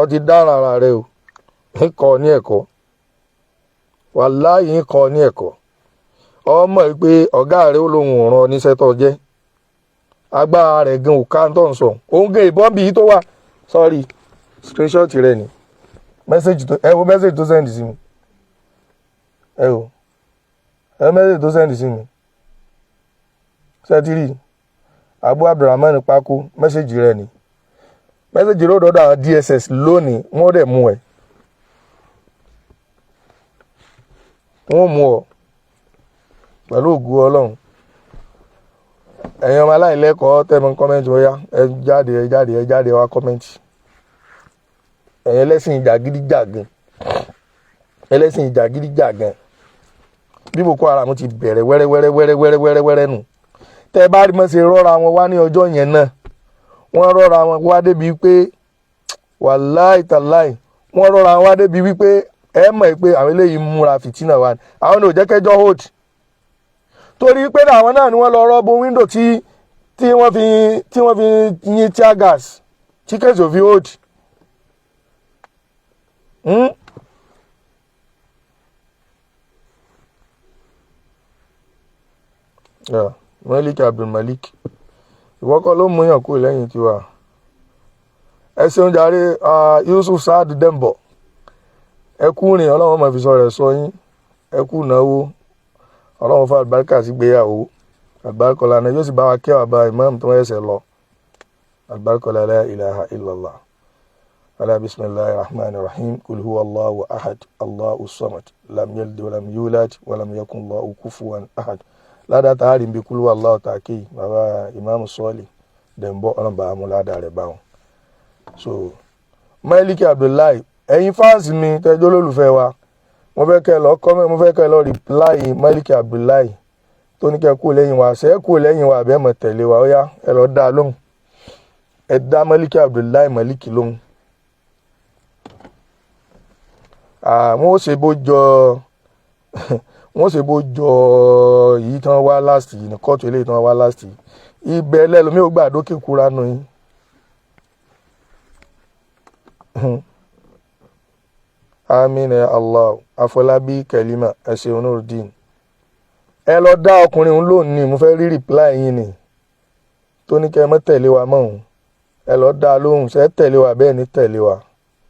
ọ ti dára ara rẹ o, ń kọ́ ní ẹ̀kọ́. Wàláhì ń kọ́ ní ẹ̀kọ́. Ọmọ wípé ọ̀gá rẹ̀ ó lóhun ọ̀ràn oníṣẹ́ tó jẹ́. Agbára rẹ̀ gan òká tó ń sọ. Òun gan ìbọn bí i tó wà. Sorry, screenshot rẹ̀ ni. Ẹ wo message tó send sí mi. Ẹ wo message tó send sí mi. Sẹ́tírì Abu Abrahman Pako message rẹ̀ ni. Message rẹ̀ dọ́dọ̀ àwọn DSS lónìí wọ́n dẹ̀ mú ẹ. Wọ́n mú ọ pẹ̀lú ògo Ọlọ́run. Ẹ̀yin ọmọ aláìlẹ́kọ̀ọ́ tẹ́mọ̀ kọ́mẹ́ntì wọ́yá ẹ jáde wá kọ́mẹ́ntì. Ẹ̀yin ẹlẹ́sìn ìjàgídí jàgan. Bí Boko Haram ti bẹ̀rẹ̀ wẹ́rẹ́wẹ́rẹ́ nù. Tẹ́ bá rí mọ́ ṣe rọ́ra wọn wá ní ọjọ́ yẹn náà. Wọ́n rọ́ra wọn wá débi pé wàláì tàláì wọ́n rọ́ra wọn wá débi wípé ẹ mọ̀ pé àwọn eléyìí múra fìtínà wa ni. Àwọn ò jẹ́ kẹjọ́ hold. Torí pé àwọn náà ni wọ́n lọ rọ́bù window tí wọ́n fi yín tear gas tí kẹ́sì ò fi hold. Malik Abdulmalik ìwọ́kọ́ ló mú yàn kú lẹ́yìn tiwa. Ẹ ṣeun jàre Yusuf Saad Dembo, ẹ kú rìn Ọlọ́run máa fi sọ rẹ̀ sọ yín, ẹ kú náwó Ọlọ́run fún àlùbáríkà sí gbéyàwó, àlùbáríkà lánàá yóò sì bá wa kí àwọn àbá imam tó ẹsẹ̀ lọ, àlùbáríkà la ilaha illallah. Ala bismillahir rahmanir rahim, kul huwa Allahu ahad, Allahu samad, lam yalid wa lam yulad wa lam yakun lahu kufuwan ahad. Ládàá tààrí ń bí kul huwa Allahu tàkì bàbá Imam Sọ́ọ̀lì Dembo ọlọ́mbà amúládà rẹ̀ báwọn. So Malik Abdullahi, ẹ̀yin fáǹsì mi tẹ́jọ́ lólùfẹ́ wa, mo fẹ́ kẹ́ lọ reply Malik Abdullahi tó ní kẹ́ kú lẹ́yìn wa, ṣé kú lẹ́yìn wa àbẹ́ mọ̀ tẹ̀lé wa, ó yá ẹ lọ dá lóhùn. Ẹ dá Malik Abdullahi Malik lóhùn. wọ́n ó ṣe bó jọ wọ́n ṣe bó jọ yìí tán wá last yìí ní kóòtù eléyìí tán wá last yìí ibẹ̀ lẹ́lòmíì ó gbà dókè kúra nù yín. Amin ya Allah. Afọlábí Kẹlímà ẹ̀ṣẹ̀ Onurudeen. Ẹ lọ dá ọkùnrin òun lónìí mo fẹ́ rí reply yín ni tó ní kẹ́ ẹ mọ́ tẹ̀lé wa mọ́ òun. Ẹ lọ dá lóhùn ṣe tẹ̀lé wa bẹ́ẹ̀ ni tẹ̀lé wa.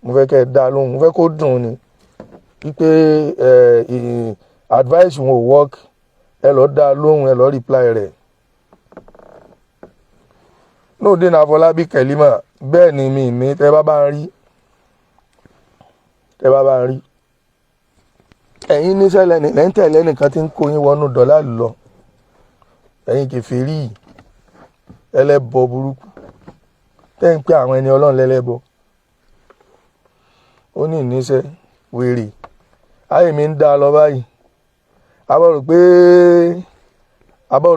Mo fẹ́ kẹ́ ẹ dá lóhùn mo fẹ́ kó dùn ni wípé advice wọn ò work. Ẹ lọ dá lóhùn ẹ lọ reply rẹ̀. Onurudeen Afọlábí Kẹlímà bẹ́ẹ̀ ni mi ní tẹ́ bá ń rí ẹ̀yin níṣẹ́ lẹ́yìn tẹ̀lé nìkan tí ń kó yín wọnú dọ́là lọ ẹ̀yin kèfèrí ẹlẹ́bọ burúkú tẹ́ ń pé àwọn ẹni ọlọ́run lẹ́lẹ́bọ ó ní ìníṣẹ́ wèrè ayé mi ń dá lọ báyìí abọ́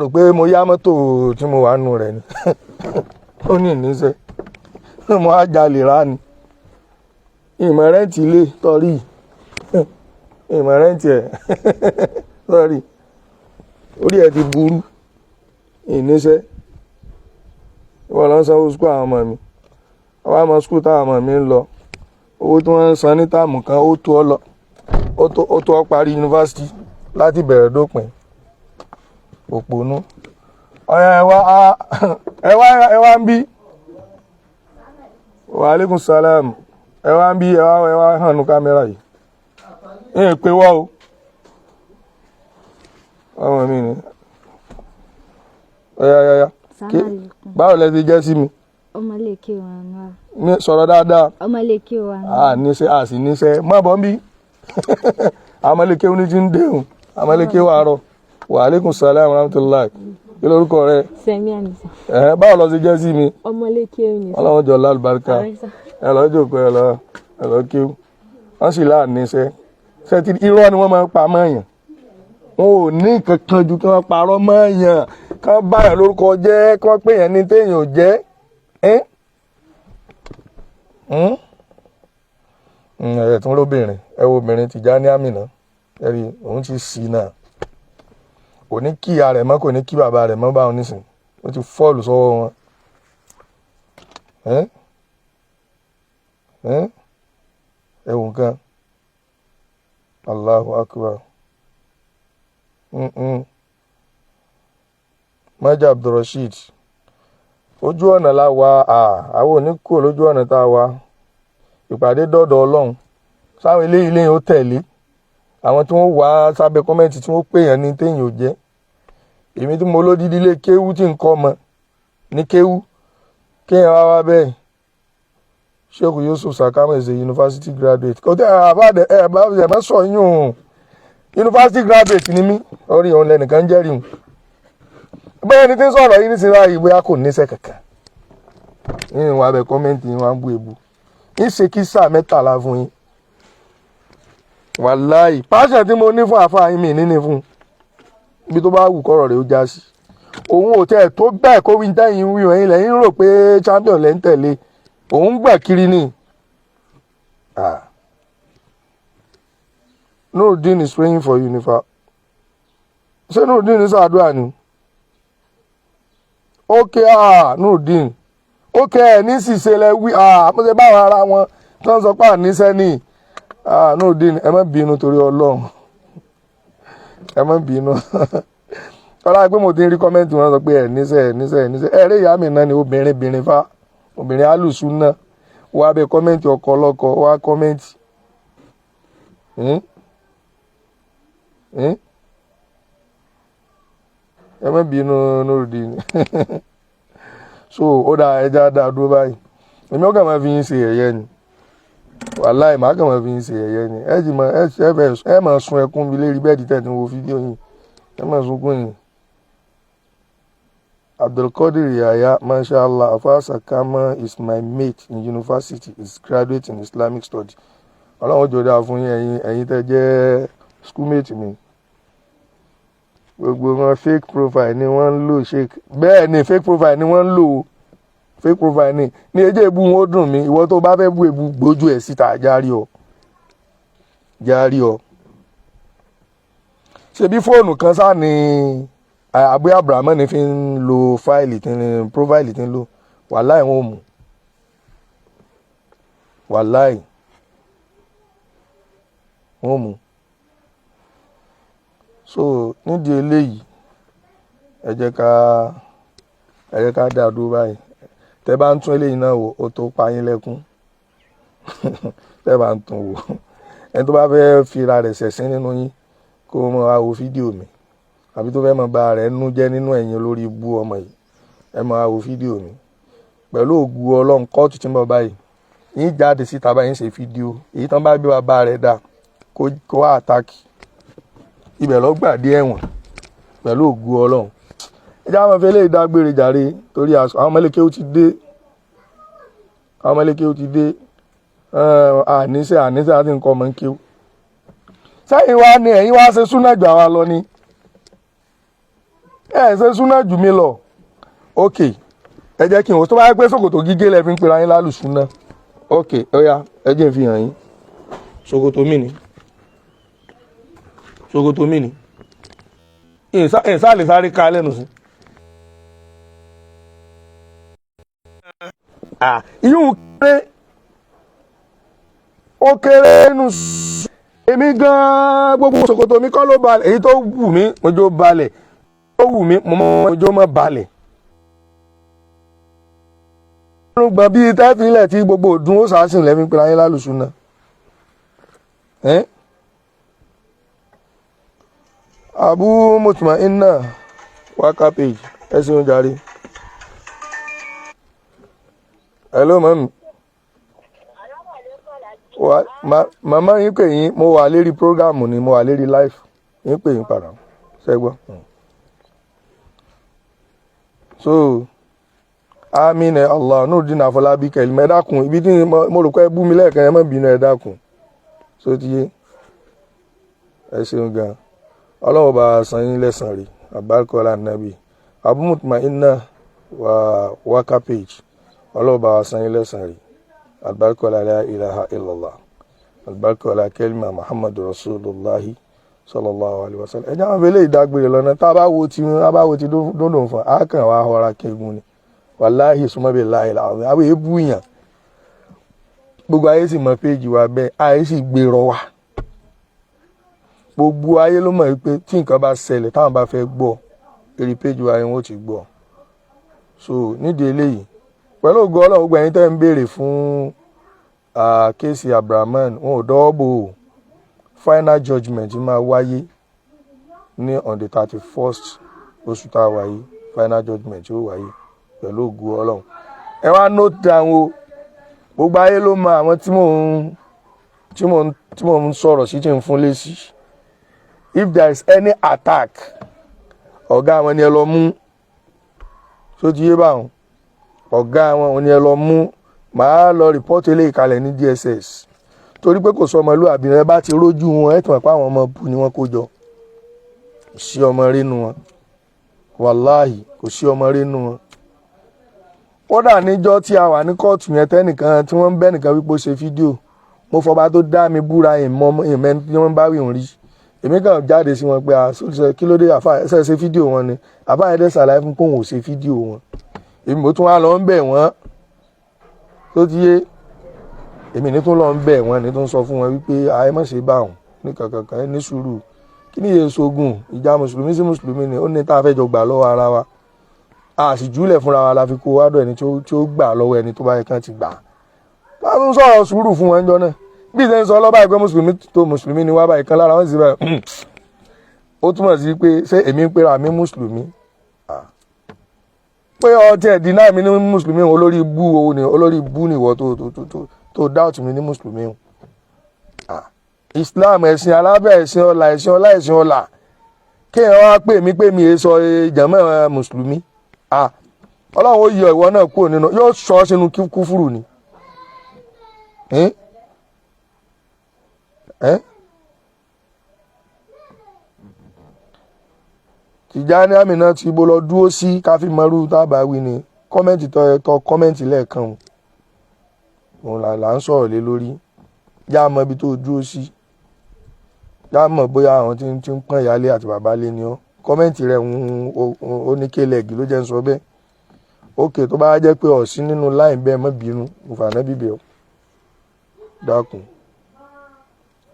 rò pé mo yá mọ́tò tí mo wà nù rẹ̀ ni ó ní ìníṣẹ́ mo á jalè rà ni ìmọ̀ rẹ́ǹtì ilé tọ́rí ìmọ̀ rẹ́ǹtì ẹ̀ tọ́rí orí ẹ̀ ti burú ìníṣẹ́ ìwọ̀n lọ sanwó skul àwọn ọmọ mi àwọn ọmọ skul táwọn ọmọ mi ń lọ owó tí wọ́n ń san ní táàmù kan ó tó ọ parí yunifásitì láti bẹ̀rẹ̀ dópin òpònú ọ̀yà ẹ wá ń bí wa alaikum salam ẹ wá ń bí ẹ wá hàn ní kámẹ́rà yìí ẹ pé wọ́ o ọmọ mi ni ọ̀yà báwo lẹ ti jẹ́ sí mi. ọmọ lè kí wọn wá. ní sọ̀rọ̀ dáadáa. ọmọ lè kí wọn. níṣẹ́ sì níṣẹ́ má bọ́ ń bí àmọ́ lè kéwọn ní ti ń déhùn àmọ́ lè kéwọn àárọ̀ wa alaikum salam wa rahmatullahi kí lórúkọ rẹ. Sẹ́mi Àmísà. Báwo lọ ti jẹ́ sí mi. ọmọ lè kí wọn ní. ọlọ́run jọ lálùbáríkà ẹ lọ jókòó ẹ lọ kí wọ́n sì láàníṣẹ́ ṣe ti irọ́ ni wọ́n máa ń pa mọ́ọ̀yàn wọn ò ní kankan ju kí wọ́n parọ́ mọ́ọ̀yàn kí wọ́n báyàn lórúkọ jẹ́ kí wọ́n pèèyàn ní téèyàn ò jẹ́ ẹ̀ tún lóbìnrin ẹ wo obìnrin Tìjání Àmínà ẹ rí òun ti sì náà kò ní kí ìyá rẹ̀ mọ́ kò ní kí bàbá rẹ̀ mọ́ báwọn nísìn ó ti fọ́ọ̀lù sọ́wọ́ wọn ẹ wò nǹkan Allahu Akbar Maja Abdulrasheed ojú ọ̀nà la wà àwọn oníkó lójú ọ̀nà tá a wà ìpàdé dọ́dọ̀ Ọlọ́run sáwọn eléyìí lẹ́yìn ó tẹ̀lé àwọn tí wọ́n wá sábẹ́ kọ́mẹ́ǹtì tí wọ́n pèèyàn ní téèyàn ò jẹ́ èmi tí mo lódìdí lé kéwú tí ń kọ́ ọmọ ní kéwú kéèyàn wá bẹ́ẹ̀ Sheikh Yusuf Sakama is a university graduate kò tẹ́ àbáde ẹ̀ má sọ yín o university graduate ni mí orí òun lẹ́nìkan jẹ́rìí hùn bẹ́ẹ̀ ni tí ń sọ̀rọ̀ yìí nísìnyí wáyé bóyá kò níṣẹ́ kankan nínú wa bẹ̀ kọ́mẹ́ǹtì yín wá ń bú ebu ń ṣe kí sáà mẹ́tàlá fún yín wàláì pàṣẹ tí mo ní fún àfáà yín mi níní fún ibi tó bá wù kọ́rọ̀ rẹ̀ ó já sí òun ò tẹ́ tó bẹ́ẹ̀ kó wí tẹ́yìn wí ẹ̀yìn lẹ́yìn rò pé champion lẹ́ ń tẹ̀lé òun gbà kiri ni Nurudeen is praying for you nífa ṣé Nurudeen ní sàdúrà ni ókè Nurudeen ókè ẹ̀ ní ṣìṣe lẹ wí mo ṣe báwọn ara wọn tó ń sọ pé àníṣẹ́ ni Nurudeen ẹ má bínú torí Ọlọ́run ẹ má bínú ọlá pé mo ti ń rí kọ́mẹ́ǹtì wọn sọ pé ẹ̀ níṣẹ́ ẹ̀rẹ́ ìyá mi náà ni obìnrin fa obìnrin alùsùn náà wá bẹ kọ́mẹ́ǹtì ọkọ ọlọ́kọ wá kọ́mẹ́ǹtì ẹ má bínú Nurudeen so ó dáa ẹja dáa dúró báyìí èmi ọkàn máa fi yín ṣe ẹ̀yẹ ni wàláì má kàn máa fi yín ṣe ẹ̀yẹ ni ẹ máa sun ẹkún mi lérí bẹ́ẹ̀dì tẹ̀ tí mo wo fídíò yìí ẹ máa sunkún yìí. Abdulkadir Yahya, mashallah, Alfa Sakama is my mate in university, is graduate in Islamic study. Ọlọ́run jọ dáa fún yín ẹ̀yin tẹ́ jẹ́ schoolmate mi. Gbogbo wọn fake profile ni wọ́n ń lò Sheikh. Bẹ́ẹ̀ ni fake profile ni wọ́n ń lò. Fake profile ni ẹjẹ́ ìbú wọn ó dùn mí. Ìwọ tó bá fẹ́ bú èbú gbójú ẹ̀ síta àjárí ọ. járí ọ ṣebí fóònù kan sáà ni àbúrò abrahamu ní fi ń lo fáìlì tí ń prófáìlì tí ń lò wàláì wọn ò mú wàláì wọn ò mú so nídìí eléyìí ẹ jẹ́ ká dá dúró báyìí tẹ́ bá ń tún eléyìí náà wò ó tó pa yín lẹ́kún tẹ́ bá ń tún wò ẹni tó bá fẹ́ fira rẹ̀ ṣẹ̀sín nínú yín kó mọ àwo fídíò mi àbí tó fẹ́ mọ bá rẹ̀ nú jẹ́ nínú ẹ̀yin olórí ibú ọmọ yìí ẹ mọ àwo fídíò mi pẹ̀lú ògùn ọlọ́run kóòtù tí mo báyìí yín jáde síta báyìí ń ṣe fídíò èyí tán bá gbé wa bá rẹ̀ dà kó wá àtàkì ibẹ̀ lọ gbàdé ẹ̀wọ̀n pẹ̀lú ògùn ọlọ́run ẹ jẹ́ àwọn afẹ́lẹ́ ìdágbére jàre torí àwọn ọmọléke ó ti dé àníṣe àti nǹkan ọmọ ń kéwù sẹ́yìn wá ní ẹ̀yin wá ṣe súnà jù àwa lọ ni ẹ̀ ṣe súnà jù mí lọ ok ẹ jẹ́ kí n wò tó bá yẹ pé ṣòkòtò gígé lẹ fi ń pera yín lálùsúnà ok ó yá ẹ jẹ́ n fi hàn yín ṣòkòtò mi ni ìsàlẹ̀ sáré ká lẹ́nu sí. ìyún kéré ó kéré nù èmi gan-an gbogbo ṣòkòtò mi kọ́ ló balẹ̀ èyí tó wù mí mo jó balẹ̀ tó wù mí mo jó mọ́ balẹ̀. gbọ̀n bíi tẹ́fìlẹ̀ tí gbogbo òdùn ó sàásìn lẹ́fí pé ayé lálùsùn náà. Abu Mutmainna waka page ẹ ṣeun jàre. Hello mami. Màmá yín pè yín mo wà lérí prógámù ni mo wà lérí live yín pè yín padà ṣẹ́gbọ́n. So àmín Allah Nurudeen Afọlábí kẹlí ẹ dákun ibi tí mo rò pé bú mi lẹ́ẹ̀kan ẹ má bínú ẹ dákun so ti yé ẹ ṣeun gan ọlọ́run bá san yín lẹ́sàn rí àbáríkọ́lá nàbí Abu Mutmainna waka page ọlọ́run bá san yín lẹ́sàn rí àbáríkọ́lá la ilaha illallah àbáríkọ́lá kẹlímà Muhammadu Rasulullahi sallallahu alaihi wasallam ẹ jẹ́ àwọn fẹ́lẹ́ ìdágbére lọ́nà tá a bá wo ti dúndùn fún akàn wa ọ̀rá kegun ni wàláhì súnmọ́bẹ̀ láì láàrin àwọn èébú yàn gbogbo ayé sì mọ péjì wa bẹ́ẹ̀ ayé sì gbèrò wa gbogbo ayé ló mọ̀ wípé tí nǹkan bá ṣẹlẹ̀ táwọn bá fẹ́ gbọ́ èrè péjì wa yẹn wọ́n ti gbọ́ so nídìí eléyìí pẹ̀lú ògo Ọlọ́run gbogbo ẹ̀yin tẹ́ ń béèrè fún kéèsì Abrahaman wọn ò dọ́wọ́ bò ó final judgement máa wáyé ní on the 31st oṣù tá a wáyé final judgement yóò wáyé pẹ̀lú ògo Ọlọ́run ẹ wá note down o gbogbo ayé ló mọ àwọn tí mò ń sọ̀rọ̀ sí tí ń fún lésì if there is any attack ọ̀gá wọn ni ẹ lọ mú tó ti yé báwọn ọ̀gá wọn ni ẹ lọ mú màá lọ rìpọ́tì eléyìí kalẹ̀ ní DSS torí pé kò sọ ọmọlúwàbí rẹ bá ti rójú wọn ẹ tún mọ̀ pé àwọn ọmọ bù ni wọ́n kó jọ kò sí ọmọ rínú wọn wàláhì kò sí ọmọ rínú wọn kódà níjọ́ tí a wà ní kóòtù yẹn tẹ́nìkan tí wọ́n ń bẹ́ nìkan wípé ó ṣe fídíò mo fọba tó dá mi búra ìmọ̀ tí wọ́n bá wí òun rí èmi kàn jáde sí wọn pé kí ló dé àfà ẹsẹ̀ ṣe fídíò wọn ni àfà ẹ̀dẹ̀ ṣàlàyé fún pé òun ò ṣe fídíò wọn èmi mo tún wá lọ ń bẹ̀ wọ́n tó ti yé èmi ní tún lọ ń bẹ̀ wọ́n ní tún sọ fún wọn wípé àyè má ṣe bá wọn ní kankan ẹ ní sùúrù kí ni iye ṣogun ìjà mùsùlùmí sí mùsùlùmí ni ó ní tá a fẹ́ jọ gbà lọ́wọ́ ara wa a sì júlẹ̀ fúnra wa la fi kó wádọ̀ ẹni tí ó gbà lọ́wọ́ ẹni tó bá yẹ kán ti gbà á tún sọ̀rọ̀ sùúrù fún wọn jọ náà bí ìṣẹ́ ń sọ ọlọ́ba ìpẹ́ mùsùlùmí tó mùsùlùmí ni wá báyìí kan lára wọn sì báyìí ó túmọ̀ sí pé ṣé èmi ń pera mi mùsùlùmí pé ọtí ẹ̀ dínà mi ní mùsùlùmí olórí ibú ni ìwọ tó dáùtì mi ní mùsùlùmí Islam ẹ̀sìn alábẹ́ ẹ̀sìn ọlá ẹ̀sìn ọlá ẹ̀sìn ọlá kéèyàn wá pè mí èso ìjàmọ́ mùsùlùmí Ọlọ́run ó yọ ìwọ náà kúrò nínú yóò sọ sínú kúfúrù ni Tìjání Àmínà tí ibo lọ dúró sí káfí mọ́rú tábà wí ni kọ́mẹ́ǹtì tọ́ kọ́mẹ́ǹtì lẹ́ẹ̀kan òun là ń sọ̀rọ̀ lé lórí yá mọ́ ibi tó dúró sí dá mọ̀ bóyá àwọn tí ń pọ́n ìyálé àti bàbá lé ni ọ́. Kọ́mẹ́ǹtì rẹ̀ ó ní kélẹ̀gì ló jẹ́ ń sọ bẹ́ẹ̀. Ókè tó bá jẹ́ pé ọ̀sí nínú láì bẹ́ẹ̀ má bínú mo fà náà bíbẹ̀ ọ́ dákun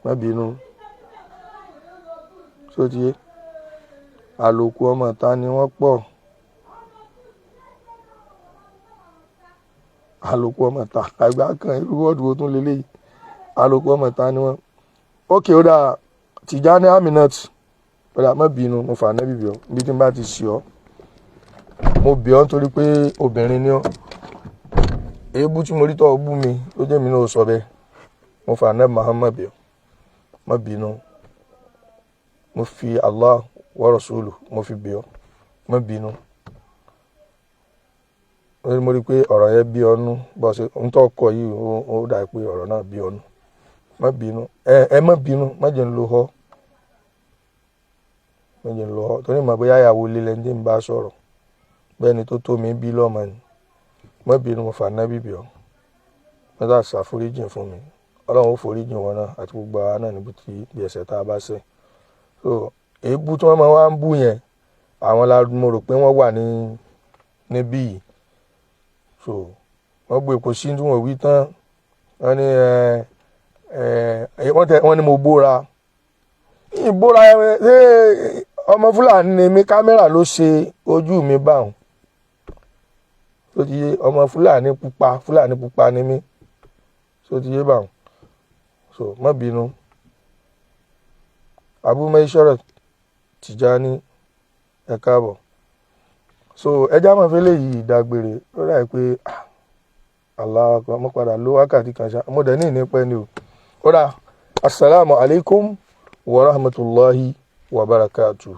má bínú sóti yé àlòkù ọmọ ta ni wọ́n pọ̀ àlòkù ọmọ ta àgbà kan irú wọ́ọ̀dù wo tún lélẹ́yìí àlòkù ọmọ ta ni wọ́n. Ókè ó dáa Tijani Aminat ó dáa má bínú mo fà náà bíbẹ̀ ọ́ bí tí n bá ti ṣe ọ́ mo bẹ̀ ọ́ nítorí pé obìnrin ni ọ́ èébú tí mo rí tọ́ ọ bú mi ló jẹ́ mi náà sọ bẹ́ẹ̀ mo fà náà Muhammad bẹ̀ ọ́ má bínú mo fi Allah wa Rasuluhu mo fi bẹ̀ ọ́ má bínú mo rí pé ọ̀rọ̀ yẹn bí ọ́nú bọ́ ṣe ń tọ́ ọkọ̀ yìí ó dà pé ọ̀rọ̀ náà bí ọ́nú má bínú ẹ má bínú má jẹ́ ń lo họ má jẹ́ ń lo họ torí mọ̀ bóyá ìyàwó lílẹ̀ ń dé ń bá sọ̀rọ̀ bẹ́ẹ̀ ni tó tó mi bí lọ́mọ ni má bínú mo fà náà bíbí ọ́ mẹ́ta ṣàforíjìn fún mi ọlọ́run ó foríjìn wọn náà àti gbogbo àwa náà níbi tí bí ẹ̀ṣẹ̀ tá a bá ṣẹ̀. So èébú tí wọ́n máa wá ń bú yẹn àwọn la mo rò pé wọ́n wà níbí yìí. So wọ́n gbé kò sí tí wọ́n wí tán wọ́n ní wọ́n ní mo bóra ìbóra ṣé ọmọ Fúlàní ni mi kámẹ́rà ló ṣe ojú mi báwọn tó ti yé ọmọ Fúlàní pupa ni mí tó ti yé báwọn. So má bínú Abu Maisharat Tijani ẹ káàbọ̀. So ẹjá máa fẹ́ léyìí ìdágbére ó dà pé Allah mo padà ló wákàtí kan ṣá mo dẹ̀ ní ìnípẹ́ ni o. Ó dà assalamu alaikum wa rahmatullahi wa barakatuh.